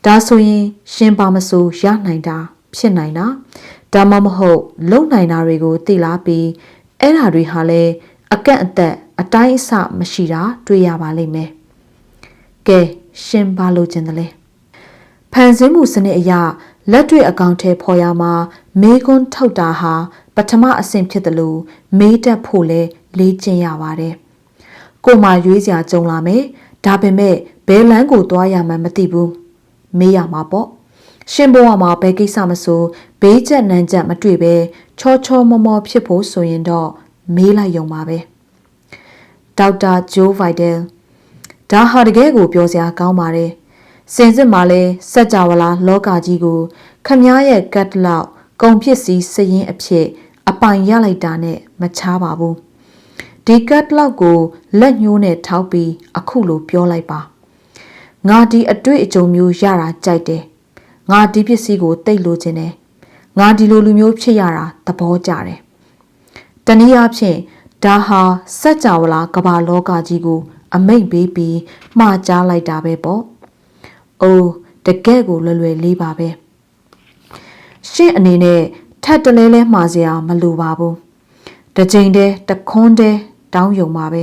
ဒါဆိုရင်ရှင်ပါမဆိုရနိုင်တာဖြစ်နိုင်တာဒါမှမဟုတ်လုံနိုင်တာတွေကိုသိလာပြီးအဲ့ဓာတွေဟာလည်းအကန့်အသတ်အတိုင်းအဆမရှိတာတွေ့ရပါလိမ့်မယ်ကဲရှင်ဘာလိုချင်တယ်လဲဖန်ဆင်းမှုစနစ်အရလက်တွေ့အကောင့်ထဲပေါ်ရမှာမေးခွန်းထုတ်တာဟာပထမအဆင့်ဖြစ်တယ်လို့မေးတတ်ဖို့လဲလေ့ကျင့်ရပါတယ်ကိုမှရွေးစရာကြုံလာမယ်ဒါပေမဲ့ဘယ်လမ်းကိုသွားရမှန်းမသိဘူးမေးရမှာပေါ့ရှင်ဘဝမှာဘယ်ကိစ္စမဆိုဘေးချက်နန်းချက်မတွေ့ပဲချောချောမောမောဖြစ်ဖို့ဆိုရင်တော့မေးလိုက်ရုံပါပဲဒေါက်တာဂျိုးဗိုက်ဒယ်ဒါဟာတကယ်ကိုပြောစရာကောင်းပါတယ်စင်စစ်မှာလဲစัจ java လာလောကကြီးကိုခမားရဲ့ကတ်လောက်ကုန်ပစ္စည်းစည်ရင်အဖြစ်အပိုင်ရလိုက်တာနဲ့မချားပါဘူးဒီကတ်လောက်ကိုလက်ညှိုးနဲ့ထောက်ပြီးအခုလိုပြောလိုက်ပါငါဒီအတွေ့အကြုံမျိုးရတာကြိုက်တယ်ငါဒီပစ္စည်းကိုတိတ်လိုချင်တယ်ငါဒီလိုလူမျိုးဖြစ်ရတာသဘောကျတယ်တနည်းအားဖြင့်ဒါဟာစัจ java လာကမ္ဘာလောကကြီးကိုအမိန့်ပေးပြီးမှားကြားလိုက်တာပဲပေါ့အိုးတကယ်ကိုလွယ်လွယ်လေးပါပဲရှင့်အနေနဲ့ထပ်တလဲလဲမှားစရာမလိုပါဘူးတစ်ချိန်တည်းတခွန်းတည်းတောင်းယုံပါပဲ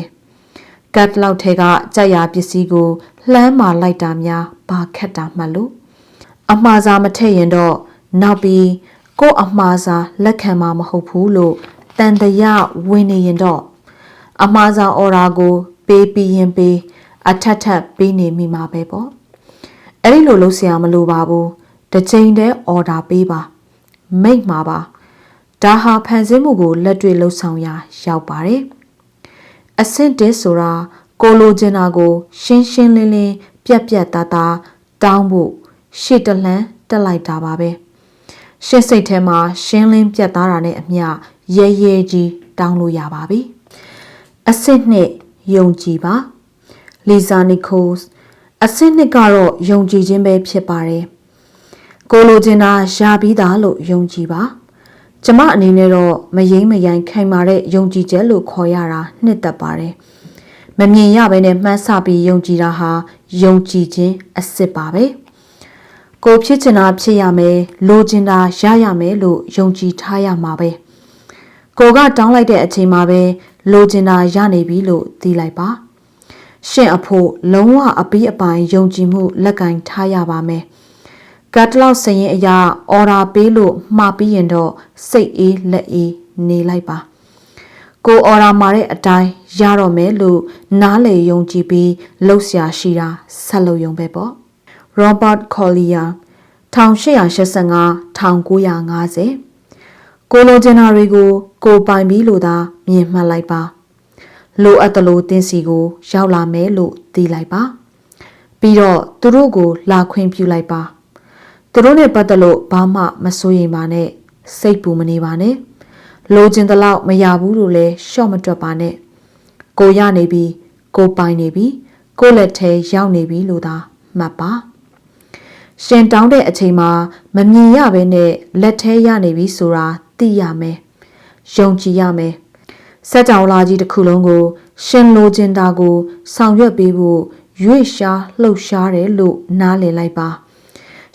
ကတ်လောက်ထဲကကြက်ရပစ္စည်းကိုလှမ်းမာလိုက်တာများဘာခက်တာမှတ်လို့အမှားစားမထည့်ရင်တော့နောက်ပြီးကို့အမှားစားလက်ခံမှာမဟုတ်ဘူးလို့တန်တရာဝင်နေရင်တော့အမှားစားအော်ရာကိုပေးပြီးရင်ပေးအထက်ထပ်ပေးနေမိမှာပဲပေါ့အဲ့ဒီလိုလုပ်เสียမလိုပါဘူးတစ်ချိန်တည်းအော်ဒါပေးပါမိတ်မှာပါဒါဟာဖန်ဆင်းမှုကိုလက်တွေ့လှုပ်ဆောင်ရာရောက်ပါတယ်အဆင့်1ဆိုတာကိုလိုချင်တာကိုရှင်းရှင်းလင်းလင်းပြက်ပြက်သားသားတောင်းဖို့ရှေ့တလှမ်းတက်လိုက်တာပါပဲရှင်းစိတ်ထဲမှာရှင်းလင်းပြက်သားတာနဲ့အမျှရဲရဲကြီးတောင်းလို့ရပါပြီအဆင့်2ယုံကြည်ပါလီဇာနီကိုစ်အဆင့်2ကတော့ယုံကြည်ခြင်းပဲဖြစ်ပါတယ်ကိုလိုချင်တာရပြီးသားလို့ယုံကြည်ပါ ကျမအနေနဲ့တော့မယိမ်းမယိုင်ခိုင်မာတဲ့ယုံကြည်ချက်လို့ခေါ်ရတာနှစ်သက်ပါတယ်မမြင်ရဘဲနဲ့မှန်းဆပြီးယုံကြည်တာဟာယုံကြည်ခြင်းအစစ်ပါပဲကိုဖြစ်ချင်တာဖြစ်ရမယ်လိုချင်တာရရမယ်လို့ယုံကြည်ထားရမှာပဲကိုကတောင်းလိုက်တဲ့အချိန်မှာပဲလိုချင်တာရနေပြီလို့သိလိုက်ပါရှင်အဖို့လုံးဝအပီးအပိုင်ယုံကြည်မှုလက်ကင်ထားရပါမယ်ကတ်လောက်စရင်အရာအော်ဒါပေးလို့မှားပြီးရင်တော့စိတ်အေးလက်အေးနေလိုက်ပါကိုအော်ဒါမှာတဲ့အတိုင်းရတော့မယ်လို့နားလေယုံကြည်ပြီးလှုပ်ရှားရှိတာဆက်လုပ်ယုံပဲပေါ့ Robert Collier 1885-1950ကိုလိုချင်တာတွေကိုကိုပိုင်ပြီးလို့သာမြင်မှတ်လိုက်ပါလိုအပ်သလိုတင်းစီကိုရောက်လာမယ်လို့သိလိုက်ပါပြီးတော့သူတို့ကိုလာခွင့်ပြုလိုက်ပါသူတို့နဲ့ပတ်သက်လို့ဘာမှမစိုးရိမ်ပါနဲ့စိတ်ပူမနေပါနဲ့လိုချင်သလောက်မရဘူးလို့လည်းရှော့မတွက်ပါနဲ့ကိုရနေပြီကိုပိုင်နေပြီကိုလက်ထဲရောက်နေပြီလို့သာမှတ်ပါရှင်တောင်းတဲ့အချိန်မှာမမြင်ရဘဲနဲ့လက်ထဲရနေပြီဆိုတာသိရမယ်ယုံကြည်ရမယ်စက်ကြောလာကြီးတစ်ခုလုံးကိုရှင်လိုချင်တာကိုဆောင်ရွက်ပေးဖို့ရွေ့ရှားလှုပ်ရှားတယ်လို့နားလည်လိုက်ပါ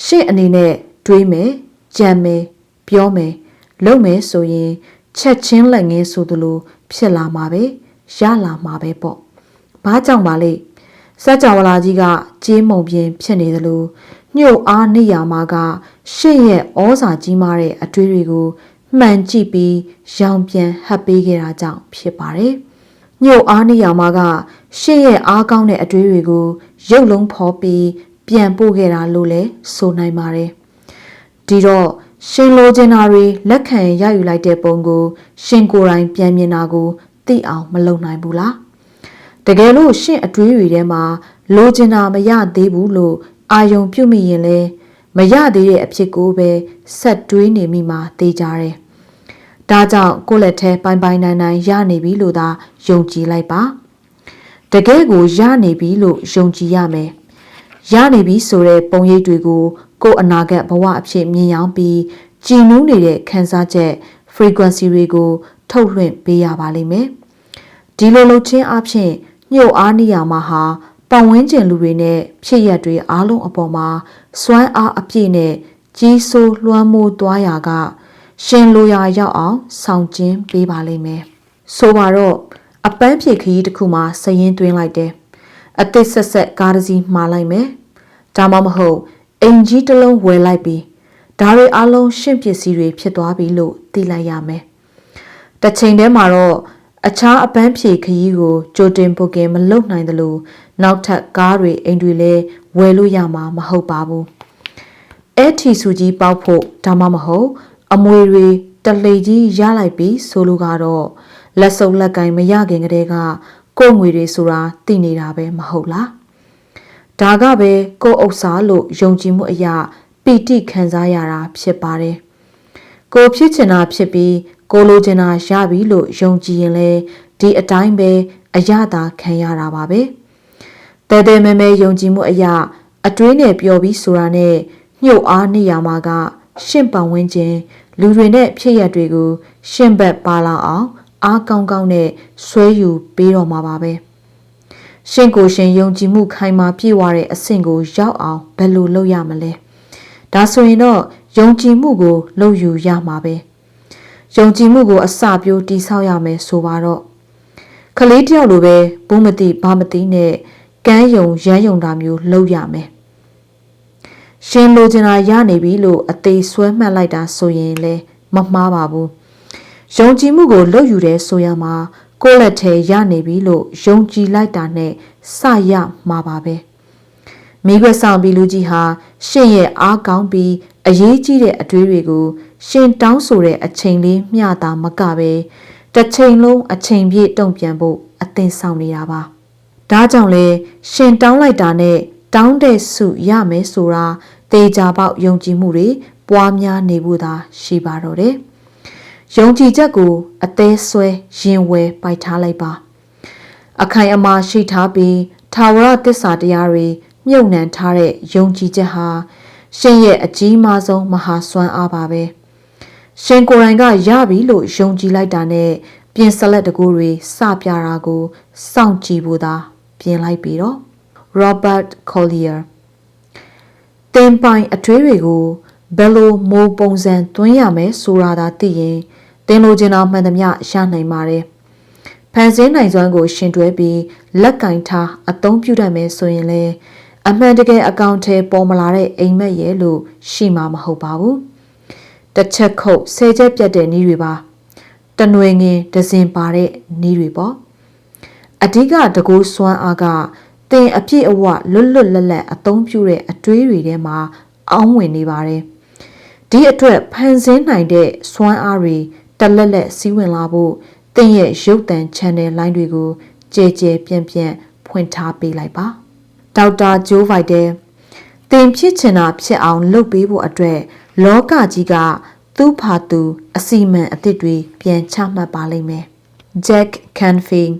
ရှင့်အနေနဲ့တွေးမယ်ကြံမယ်ပြောမယ်လုပ်မယ်ဆိုရင်ချက်ချင်းလက်ငင်းဆိုသလိုဖြစ်လာမှာပဲရလာမှာပဲပေါ့ဘာကြောင့်ပါလဲစက်ကြောလာကြီးကကြေးမုံပြင်းဖြစ်နေသလိုညှို့အားနေရမှာကရှင့်ရဲ့ဩဇာကြီးမားတဲ့အတွေးတွေကိုမှန်ကြည့်ပြီးရောင်ပြန်ဟပ်ပေးခဲ့တာကြောင့်ဖြစ်ပါတယ်ညှို့အားနေရမှာကရှင့်ရဲ့အားကောင်းတဲ့အတွေးတွေကိုရုပ်လုံးဖော်ပြီးပြန်ပို့ခဲ့တာလို့လည်းဆိုနိုင်ပါတယ်ဒီတော့ရှင်လိုချင်တာတွေလက်ခံရယူလိုက်တဲ့ပုံကိုရှင်ကိုယ်တိုင်ပြန်မြင်တာကိုသိအောင်မလုပ်နိုင်ဘူးလားတကယ်လို့ရှင်အတွေးတွေထဲမှာလိုချင်တာမရသေးဘူးလို့အာယုံပြုတ်မိရင်လည်းမရသေးတဲ့အဖြစ်ကိုပဲဆက်တွေးနေမိမှသိကြတယ်ဒါကြောင့်ကိုယ့်လက်ထဲပိုင်ပိုင်နိုင်နိုင်ရနေပြီလို့သာယုံကြည်လိုက်ပါတကယ်ကိုရနေပြီလို့ယုံကြည်ရမယ်ရနေပြီဆိုတဲ့ပုံရိပ်တွေကိုကိုယ်အနာဂတ်ဘဝအဖြစ်မြင်ရောက်ပြီးကြည်နူးနေတဲ့ခံစားချက် frequency တွေကိုထုတ်လွှင့်ပေးရပါလိမ့်မယ်ဒီလိုလုပ်ခြင်းအပြင်ညှို့အားနေရမှာဟာပတ်ဝန်းကျင်လူတွေနဲ့ဖြစ်ရက်တွေအားလုံးအပေါ်မှာစွမ်းအားအပြည့်နဲ့ကြီးစိုးလွှမ်းမိုးသွားရာကရှင်လိုရာရောက်အောင်ဆောင်ကျဉ်ပေးပါလိမ့်မယ်ဆိုပါတော့အပန်းဖြေခရီးတစ်ခုမှာစရင်သွင်းလိုက်တယ်အသစ်ဆက်ဆက်ကားတစ်စီးမှာလိုက်မယ်ဒါမှမဟုတ်အင်ကြီးတစ်လုံးဝယ်လိုက်ပြီးဒါတွေအလုံးရှင့်ပစ္စည်းတွေဖြစ်သွားပြီလို့သိလိုက်ရမယ်တစ်ချိန်တည်းမှာတော့အခြားအပန်းဖြေခရီးကိုကြိုတင်ပုတ်ကင်မလုပ်နိုင်သလိုနောက်ထပ်ကားတွေအိမ်တွေလည်းဝယ်လို့ရမှာမဟုတ်ပါဘူးအဲ့ထီစုကြီးပေါက်ဖို့ဒါမှမဟုတ်အမွေတွေတလေကြီးရလိုက်ပြီဆိုလိုကတော့လက်စုပ်လက်ကင်မရခင်ကတည်းကကို့ငွေတွေဆိုတာသိနေတာပဲမဟုတ်လားဒါကပဲကို့ဥစ္စာလို့ယုံကြည်မှုအရာပီတိခံစားရတာဖြစ်ပါတယ်ကိုဖြစ်ချင်တာဖြစ်ပြီးကိုလိုချင်တာရပြီလို့ယုံကြည်ရင်လေဒီအတိုင်းပဲအရသာခံရတာပါပဲတဲတဲမဲမဲယုံကြည်မှုအရာအတွင်းနဲ့ပျော်ပြီးဆိုတာနဲ့ညှို့အားနေရမှာကရှင့်ပတ်ဝန်းကျင်လူတွေနဲ့ဖြစ်ရတွေကိုရှင့်ဘက်ပါလာအောင်အားကောင်းကောင်းနဲ့ဆွဲယူပေးတော့မှာပါပဲရှင့်ကိုရှင်ယုံကြည်မှုခိုင်မာပြည့်ဝတဲ့အဆင့်ကိုရောက်အောင်ဘယ်လိုလုပ်ရမလဲဒါဆိုရင်တော့ယုံကြည်မှုကိုလုပ်ယူရမှာပဲယုံကြည်မှုကိုအစပြိုးတိဆောက်ရမယ်ဆိုပါတော့ကလေးတယောက်လိုပဲဘူးမသိဘာမသိနဲ့ကမ်းယုံရမ်းယုံတာမျိုးလုပ်ရမယ်ရှင်လိုချင်တာရနေပြီလို့အသေးဆွဲမှတ်လိုက်တာဆိုရင်လည်းမမှားပါဘူးယုံကြည်မှုကိုလုပ်ယူတယ်ဆိုရမှာကိုယ့်လက်ထဲရနေပြီလို့ယုံကြည်လိုက်တာနဲ့စရမှာပါပဲမိခွက်ဆောင်ပြီးလူကြီးဟာရှင်ရဲ့အားကောင်းပြီးအရေးကြီးတဲ့အတွေးတွေကိုရှင်တောင်းဆိုတဲ့အချိန်လေးမျှတာမကပဲတစ်ချိန်လုံးအချိန်ပြည့်တုံ့ပြန်ဖို့အသင်ဆောင်နေတာပါဒါကြောင့်လေရှင်တောင်းလိုက်တာနဲ့တောင်းတဲ့စုရမယ်ဆိုတာတေချာပေါက်ယုံကြည်မှုတွေပွားများနေဖို့သာရှိပါတော့တယ်ယုံကြည်ချက်ကိုအသေးဆွဲရင်ဝယ်ပိုက်ထားလိုက်ပါအခိုင်အမာရှိထားပြီးထာဝရသစ္စာတရားတွေမြုပ်နှံထားတဲ့ယုံကြည်ချက်ဟာရှင်ရဲ့အကြီးမားဆုံးမဟာစွမ်းအားပါပဲ ရှင်ကိုယ်တိုင်ကရပြီလို့ယုံကြည်လိုက်တာနဲ့ပြင်ဆက်လက်တကူတွေစပြတာကိုစောင့်ကြည့်ဖို့သာပြင်လိုက်ပြီးတော့ Robert Collier တင်ပိုင်အထွေးတွေကိုဘယ်လိုမိုးပုံစံသွင်းရမယ်ဆိုတာသာသိရင်တင်လိုချင်တာမှန်သမျှရနိုင်ပါတယ်ဖန်ဆင်းနိုင်စွမ်းကိုရှင်တွဲပြီးလက်ကင်ထားအသုံးပြုတတ်မယ်ဆိုရင်လေအမှန်တကယ်အကောင့်ထဲပေါ်မလာတဲ့အိမ်မက်ရဲ့လို့ရှိမှာမဟုတ်ပါဘူးတစ်ချက်ခုတ်10ချက်ပြတ်တဲ့နည်းတွေပါတနွေငင်ဒဇင်ပါတဲ့နည်းတွေပေါ့အဓိကတကူစွမ်းအားကတင်အပြည့်အဝလွတ်လွတ်လပ်လပ်အသုံးပြုတဲ့အတွေးတွေထဲမှာအောင်းဝင်နေပါတယ်ဒီအတွက်ဖန်ဆင်းနိုင်တဲ့စွမ်းအားတွေတလက်လက်စီးဝင်လာဖို့တင်ရဲ့ရုပ်သံ channel လိုင်းတွေကိုကြဲကြဲပြန့်ပြန့်ဖွင့်ထားပေးလိုက်ပါဒေါက်တာဂျိုးဗိုက်တယ်တင်ဖြစ်ချင်တာဖြစ်အောင်လုပ်ပေးဖို့အတွက်လောကကြီးကသူ့ဖာသူအစီမံအသစ်တွေပြန်ချမှတ်ပါလိမ့်မယ် Jack Canfield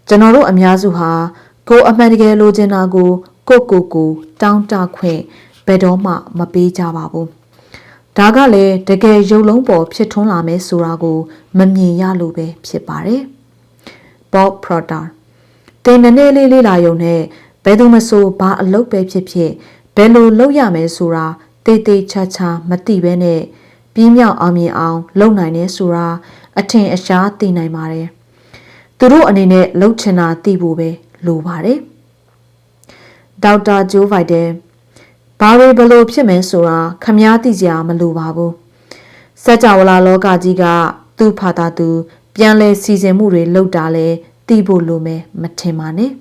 ကျွန်တော်တို့အများစုဟာကိုအမှန်တကယ်လိုချင်တာကိုကိုတောင်းတခွင့်ဘယ်တော့မှမပေးကြပါဘူးဒါကလည်းတကယ်ရုပ်လုံးပေါ်ဖြစ်ထွန်းလာမယ်ဆိုတာကိုမမြင်ရလို့ပဲဖြစ်ပါတယ် Bob Proctor တင်နည်းနည်းလေးလာရုံနဲ့ဘယ်သူမဆိုဘာအလုပ်ပဲဖြစ်ဖြစ်ဘယ်လိုလုပ်ရမယ်ဆိုတာတေးသေးချာချာမသိဘဲနဲ့ပြီးမြောက်အောင်မြင်အောင်လုပ်နိုင်တယ်ဆိုတာအထင်အရှားသိနိုင်ပါတယ်သူတို့အနေနဲ့လှုပ်ချင်တာသိဖို့ပဲလိုပါတယ်ဒေါက်တာဂျိုးဗိုက်တယ်ဘာတွေဘလို့ဖြစ်မယ်ဆိုတာခမားသိကြမလိုပါဘူးစัจ java လာလောကကြီးကသူ့ဖာသာသူပြန်လဲစီစဉ်မှုတွေလုပ်တာလဲသိဖို့လိုမယ်မထင်ပါနဲ့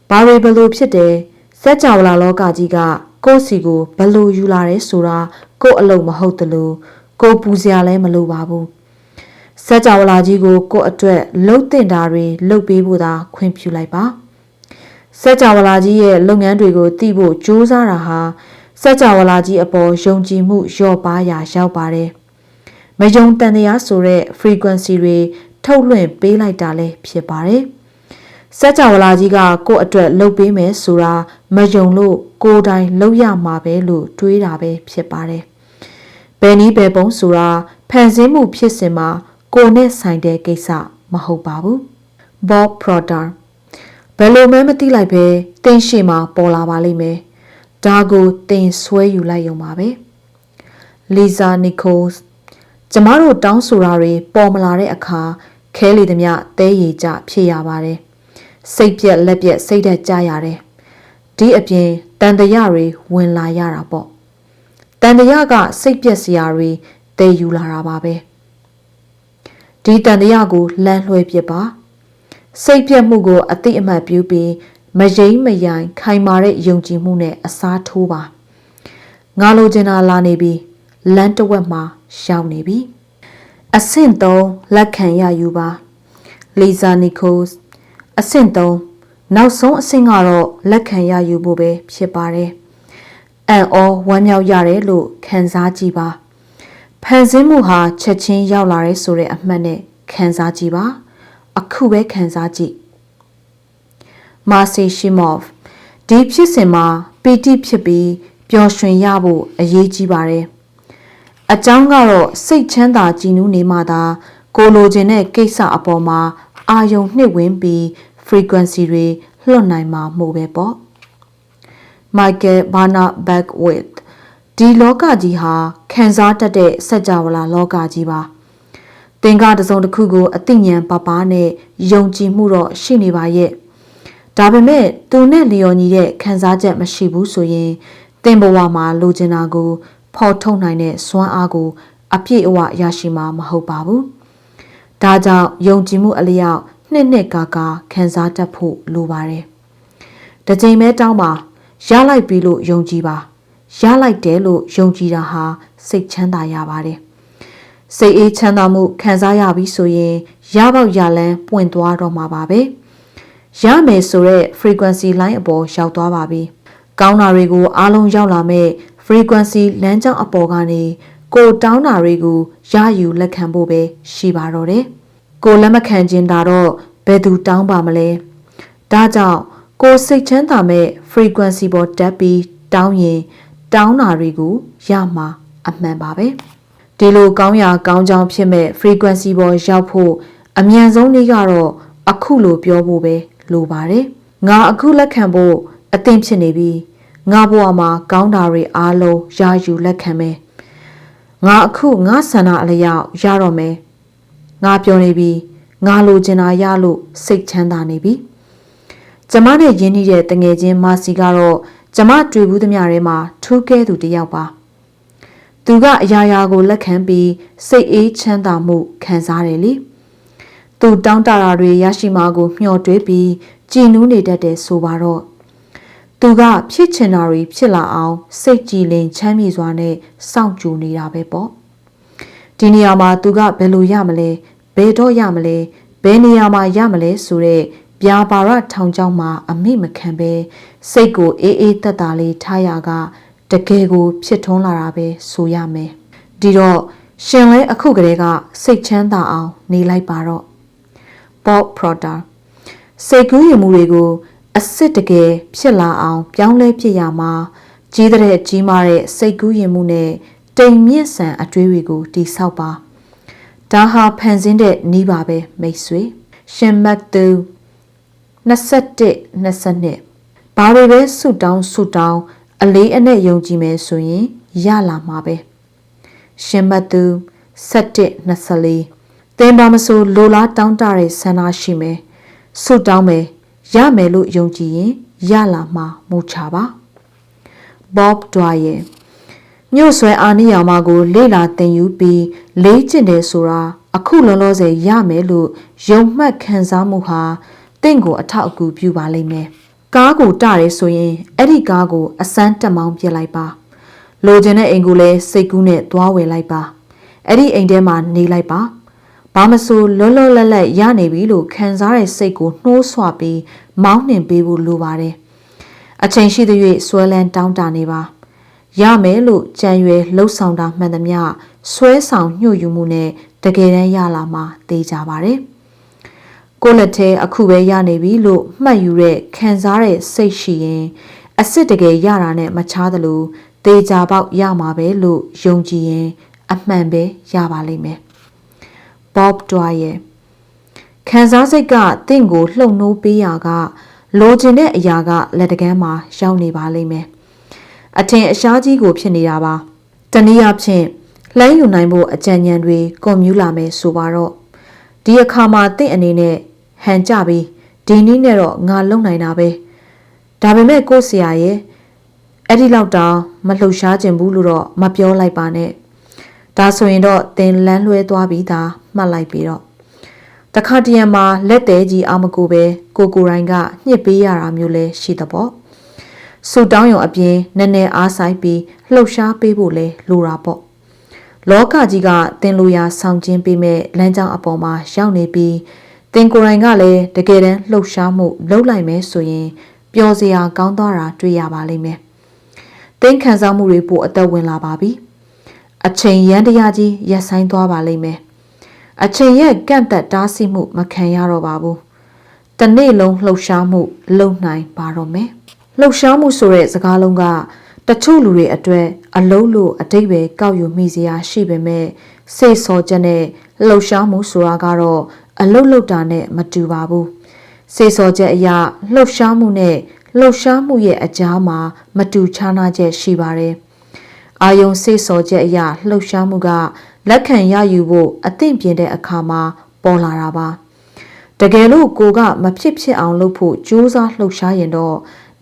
ဘာတွေဘလို့ဖြစ်တယ်စัจ java လာလောကကြီးကကိုယ့်စီကိုဘလို့ယူလာတယ်ဆိုတာကိုယ့်အလုပ်မဟုတ်တလို့ကိုပူစရာလဲမလိုပါဘူးစัจ java လာကြီးကိုကိုယ့်အတွက်လှုပ်တင်တာတွေလုပ်ပေးဖို့သာခွင့်ပြုလိုက်ပါစัจ java လာကြီးရဲ့လုပ်ငန်းတွေကိုသိဖို့ကြိုးစားတာဟာစัจ java လာကြီးအပေါ်ယုံကြည်မှုလျော့ပါးရာရောက်ပါတယ်မယုံတန်တရားဆိုတဲ့ frequency တွေထုတ်လွှင့်ပေးလိုက်တာလည်းဖြစ်ပါတယ်စัจ java လာကြီးကကိုယ့်အတွက်လုပ်ပေးမယ်ဆိုတာမယုံလို့ကိုယ်တိုင်လုပ်ရမှာပဲလို့တွေးတာပဲဖြစ်ပါတယ်ဘယ်နည်းဘယ်ပုံဆိုတာဖန်ဆင်းမှုဖြစ်စဉ်မှာကိုယ်နဲ့ဆိုင်တဲ့ကိစ္စမဟုတ်ပါဘူး Bob Proctor ဘယ်လိုမှမသိလိုက်ပဲတင်းရှိမှာပေါ်လာပါလိမ့်မယ်ဒါကိုတင်ဆွဲယူလိုက်ရုံပါပဲ Lisa Nichols ကျမတို့တောင်းဆိုတာတွေပေါ်မလာတဲ့အခါခဲလေသမျှတဲရည်ကြဖြစ်ရပါတယ်စိတ်ပြက်လက်ပြက်စိတ်ဓာတ်ကြရတယ်ဒီအပြင်တန်တရာတွေဝင်လာရတာပေါ့တန်တရာကစိတ်ပြက်စရာတွေတဲယူလာတာပါပဲဒီတန်တရာကိုလမ်းလွှဲပြပါစိတ်ပြက်မှုကိုအတိအမှတ်ပြုပြီးမယိမ်းမယိုင်ခိုင်မာတဲ့ယုံကြည်မှုနဲ့အစားထိုးပါငါလိုချင်တာလာနေပြီလမ်းတစ်ဝက်မှာရောက်နေပြီအဆင့်3လက်ခံရယူပါ Lisa Nichols အဆင့်3နောက်ဆုံးအဆင့်ကတော့လက်ခံရယူဖို့ပဲဖြစ်ပါတယ်အံ့ဩဝမ်းမြောက်ရတယ်လို့ခံစားကြည့်ပါဖန်ဆင်းမှုဟာချက်ချင်းရောက်လာတဲ့ဆိုတဲ့အမှတ်နဲ့ခံစားကြည့်ပါအခုပဲခံစားကြည့် Marcy Shimoff ဒီဖြစ်စဉ်မှာပီတိဖြစ်ပြီးပျော်ရွှင်ရဖို့အရေးကြီးပါတယ်အကြောင်းကတော့စိတ်ချမ်းသာကြည်နူးနေမှသာကိုလိုချင်တဲ့ကိစ္စအပေါ်မှာအာယုံနှစ်ဝင်ပြီး frequency တွေလွှတ်နိုင်မှာမို့ပဲပေါ့ Michael Barnard Beckwith ဒီလောကကြီးဟာခံစားတတ်တဲ့စัจ java လာလောကကြီးပါသင်္ကတစုံတစ်ခုကိုအသိဉာဏ်ပပနဲ့ယုံကြည်မှုတော့ရှိနေပါရဲ့ဒါပေမဲ့သူနဲ့လျော်ညီတဲ့ခံစားချက်မရှိဘူးဆိုရင်သင်ဘဝမှာလိုချင်တာကိုဖော်ထုတ်နိုင်တဲ့စွမ်းအားကိုအပြည့်အဝရရှိမှာမဟုတ်ပါဘူးဒါကြောင့်ယုံကြည်မှုအလျောက်နှစ်ကာခံစားတတ်ဖို့လိုပါတယ်တစ်ချိန်ပဲတောင်းပါရလိုက်ပြီလို့ယုံကြည်ပါရလိုက်တယ်လို့ယုံကြည်တာဟာစိတ်ချမ်းသာရပါတယ်စိတ်အေးချမ်းသာမှုခံစားရပြီဆိုရင်ရပေါက်ရလန်းပွင့်သွားတော့မှာပါပဲရမယ်ဆိုတဲ့ frequency line အပေါ်ရောက်သွားပါပြီကောင်းတာတွေကိုအားလုံးရောက်လာမဲ့ frequency လမ်းကြောင်းအပေါ်ကနေကိုတောင်းတာတွေကိုရယူလက်ခံဖို့ပဲရှိပါတော့တယ်ကိုလက်မခံခြင်းဒါတော့ဘယ်သူတောင်းပါမလဲဒါကြောင့်ကိုစိတ်ချမ်းသာမဲ့ frequency ပေါ်တက်ပြီးတောင်းရင်တောင်းတာတွေကိုရမှာအမှန်ပါပဲ ဒီလိုကောင်းရာကောင်းကြောင်းဖြစ်မဲ့ frequency ပေါ်ရောက်ဖို့အမြန်ဆုံးနည်းကတော့အခုလိုပြောဖို့ပဲလိုပါတယ်ငါအခုလက်ခံဖို့အသင့်ဖြစ်နေပြီငါဘဝမှာကောင်းတာတွေအားလုံးယာယူလက်ခံမယ်ငါအခုငါဆန္ဒအလျောက်ရတော့မယ်ငါပြောနေပြီငါလိုချင်တာရလို့စိတ်ချမ်းသာနေပြီကျမနဲ့ရင်းနှီးတဲ့တငယ်ချင်းမာစီကတော့ကျမတွေ့ဘူးသမျှထဲမှာထူးကဲသူတစ်ယောက်ပါသူကအရာရာကိုလက်ခံပြီးစိတ်အေးချမ်းသာမှုခံစားတယ်လေသူတောင်းတတာတွေရရှိမှာကိုမျှော်တွေးပြီးကြည်နူးနေတတ်တယ်ဆိုပါတော့သူကဖြစ်ချင်တာတွေဖြစ်လာအောင်စိတ်ကြည်လင်ချမ်းမြေ့စွာနဲ့စောင့်ကြိုနေတာပဲပေါ့ဒီနေရာမှာသူကဘယ်လိုရမလဲဘယ်တော့ရမလဲဘယ်နေရာမှာရမလဲဆိုတဲ့ပြာပါရထောင်ချောင်းမှာအမိမခံပဲစိတ်ကိုအေးအေးသက်သာလေးထားရကတကယ်ကိုဖြစ်ထွန်းလာတာပဲဆိုရမယ်ဒီတော့ရှင်လဲအခုကလေးကစိတ်ချမ်းသာအောင်နေလိုက်ပါတော့ Bob Proctor စိတ်ကူးရင်မှုတွေကိုအစ်စ်တကယ်ဖြစ်လာအောင်ပြောင်းလဲဖြစ်ရမှာကြီးတဲ့ကြီးမားတဲ့စိတ်ကူးရင်မှုနဲ့တိမ်မြင့်ဆန်အတွေးတွေကိုတိဆောက်ပါဒါဟာဖန်ဆင်းတဲ့နည်းပါပဲမိတ်ဆွေရှင်မတ်သူ21-22ဘာတွေပဲဆုတောင်းအလေးအနက်ယုံကြည်မယ်ဆိုရင်ရလာမှာပဲရှင်မတ်သူ17-24သင်ပါမဆိုလိုလားတောင်းတတဲ့ဆန္ဒရှိမယ်ဆုတောင်းမယ်ရမယ်လို့ယုံကြည်ရင်ရလာမှာမို့ချပါ Bob Dwyer မြို့ဆွဲအာနိယာမကိုလေ့လာသင်ယူပြီးလေးကျင့်တယ်ဆိုတာအခုလောလောဆယ်ရမယ်လို့ယုံမှတ်ခံစားမှုဟာတင့်ကိုအထောက်အကူပြုပါလိမ့်မယ်ကားကိုတရဲဆိုရင်အဲ့ဒီကားကိုအစမ်းတက်မောင်းပြလိုက်ပါလိုချင်တဲ့အိမ်ကိုလည်းစိတ်ကူးနဲ့သွားဝယ်လိုက်ပါအဲ့ဒီအိမ်ထဲမှာနေလိုက်ပါဘာမဆိုလောလောလတ်လတ်ရနေပြီလို့ခံစားတဲ့စိတ်ကိုနှိုးဆွပြီးမောင်းနှင်ပေးဖို့လိုပါတယ်အချိန်ရှိသရွေ့ဆွဲလန်းတောင်းတနေပါရမယ်လို့ကြံရွယ်လှုပ်ဆောင်တာမှန်သမျှဆွဲဆောင်ညှို့ယူမှုနဲ့တကယ်တမ်းရလာမှာသိကြပါတယ်ကိုလက်ထဲအခုပဲရနေပြီလို့မှတ်ယူတဲ့ခံစားတဲ့စိတ်ရှိရင်အစ်စ်တကယ်ရတာနဲ့မချားသလိုသေချာပေါက်ရမှာပဲလို့ယုံကြည်ရင်အမှန်ပဲရပါလိမ့်မယ် Bob Dwyer ခံစားစိတ်ကတင့်ကိုလှုပ်နှိုးပေးရာကလိုချင်တဲ့အရာကလက်တကမ်းမှာရောက်နေပါလိမ့်မယ်အထင်အရှားကြီးကိုဖြစ်နေတာပါတနည်းအားဖြင့်လှမ်းယူနိုင်ဖို့အကြံဉာဏ်တွေကွန်မြူလာမယ်ဆိုပါတော့ဒီအခါမှာတင့်အနေနဲ့ဟန်ကြပြီးဒီနည်းနဲ့တော့ငါလုံနိုင်တာပဲဒါပေမဲ့ကိုဆရာရဲ့အဲ့ဒီလောက်တောင်မလှုပ်ရှားခြင်းဘူးလို့တော့မပြောလိုက်ပါနဲ့ဒါဆိုရင်တော့သင်လန်းလွဲသွားပြီးသားမှတ်လိုက်ပြီးတော့တခါတရံမှာလက်သေးကြီးအာမကိုပဲကိုရိုင်းကညှစ်ပေးရတာမျိုးလဲရှိသပေါ့ဆူတောင်းရုံအပြင်နည်းနည်းအားဆိုင်ပြီးလှုပ်ရှားပေးဖို့လဲလိုတာပေါ့လောကကြီးကသင်လိုရာဆောင်ကျင်းပေးမဲ့လမ်းကြောင်းအပေါ်မှာရောက်နေပြီးသင်ကိုယ်တိုင်ကလည်းတကယ်တမ်းလှုပ်ရှားမှုလုပ်လိုက်မယ်ဆိုရင်ပျော်စရာကောင်းသွားတာတွေ့ရပါလိမ့်မယ်သင်ခံစားမှုတွေပိုအသက်ဝင်လာပါပြီအချိန်ရန်တရားကြီးရက်ဆိုင်သွားပါလိမ့်မယ်အချိန်ရဲ့ကန့်သက်တားဆီးမှုမခံရတော့ပါဘူးတနေ့လုံးလှုပ်ရှားမှုလုံနိုင်ပါတော့မယ်လှုပ်ရှားမှုဆိုတဲ့စကားလုံးကတချို့လူတွေအတွက်အလုံးလို့အတိတ်ပဲကောက်ယူမိစရာရှိပေမဲ့စိတ်ဆောချက်နဲ့လှုပ်ရှားမှုဆိုတာကတော့အလုံးလောက်တာနဲ့မတူပါဘူးစိတ်ဆောချက်အရာလှုပ်ရှားမှုနဲ့လှုပ်ရှားမှုရဲ့အကြားမှာမတူခြားနားချက်ရှိပါတယ်အာယုံစိတ်ဆောချက်အရာလှုပ်ရှားမှုကလက်ခံရယူဖို့အသင့်ပြင်တဲ့အခါမှာပေါ်လာတာပါတကယ်လို့ကိုကမဖြစ်အောင်လုပ်ဖို့ကြိုးစားလှုပ်ရှားရင်တော့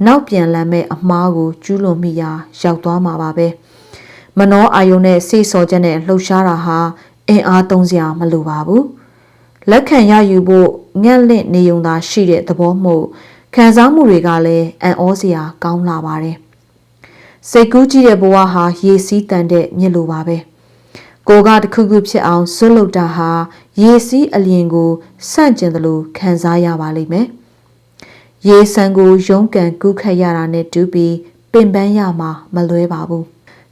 နောက်ပြန်လမ်းမဲ့အမားကိုကျူးလွန်မိရာရောက်သွားမှာပါပဲမနှောအာယုံနဲ့စိတ်ဆောချက်နဲ့လှုပ်ရှားတာဟာအင်အားသုံးစရာမလိုပါဘူးလက်ခံရယူဖို့ငက်လင့်နေုံသာရှိတဲ့သဘောမို့ခံစားမှုတွေကလည်းအံ့ဩစရာကောင်းလာပါတယ်စိတ်ကူးကြည့်တဲ့ဘဝဟာရေစီးတန်တဲ့မြစ်လိုပါပဲကိုကတခုခုဖြစ်အောင်ဆွတ်လုတာဟာရေစီးအလျင်ကိုဆန့်ကျင်သလိုခံစားရပါလိမ့်မယ်ရေဆန်ကိုရုန်းကန်ကူးခတ်ရတာနဲ့တူပြီးပင်ပန်းရမှာမလွဲပါဘူး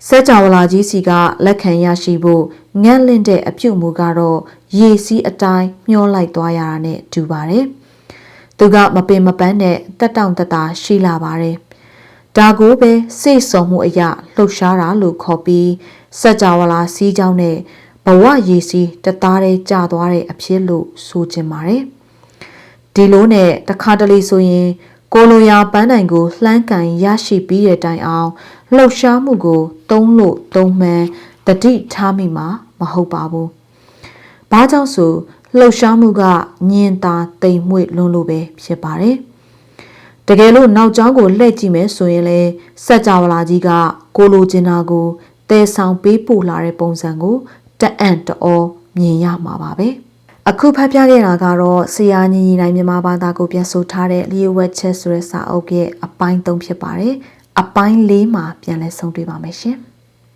စက်ကြောလာကြီးစီကလက်ခံရရှိဖို့ငန့်လင့်တဲ့အပြုတ်မူကတော့ရေစီးအတိုင်းမျောလိုက်သွားရတာနဲ့တူပါတယ်သူကမပင်မပန်းနဲ့တက်တောင့်တတာရှိလာပါတယ်ဒါကိုပဲစိတ်ဆုံမှုအရာလှုပ်ရှားတာလို့ခေါ်ပြီး စัจ java လာစီးကြောင်းနဲ့ဘဝရည်စီးတသားတည်းကျသွားတဲ့အဖြစ်လို့ဆိုချင်ပါတယ်ဒီလိုနဲ့တခါတလေဆိုရင်ကိုလိုရာပန်းတိုင်ကိုလှမ်းကန်ရရှိပြီးတဲ့တိုင်အောင်လှုပ်ရှားမှုကိုသုံးလို့သုံးမှန်တတိထားမိမှာမဟုတ်ပါဘူး။ဘာကြောင့်ဆိုလှုပ်ရှားမှုကညင်သာတိမ်မွေ့လွန်းလို့ပဲဖြစ်ပါတယ်။တကယ်လို့နောက်ကျောင်းကိုလှည့်ကြည့်မယ်ဆိုရင်လေစัจ java လာကြီးကကိုလိုချင်တာကိုတဲဆောင်ပေးပို့လာတဲ့ပုံစံကိုတအံ့တောမြင်ရမှာပါပဲ။အခုဖတ်ပြခဲ့တာကတော့ဆရာညီညီနိုင်မြန်မာဘာသာကိုပြန်ဆိုထားတဲ့လျှို့ဝှက်ချက်ဆိုတဲ့စာအုပ်ရဲ့အပိုင်း 3 ဖြစ်ပါတယ်။အပိုင်း 4 မှာပြန်လည်ဆုံတွေ့ပါမယ်ရှင်။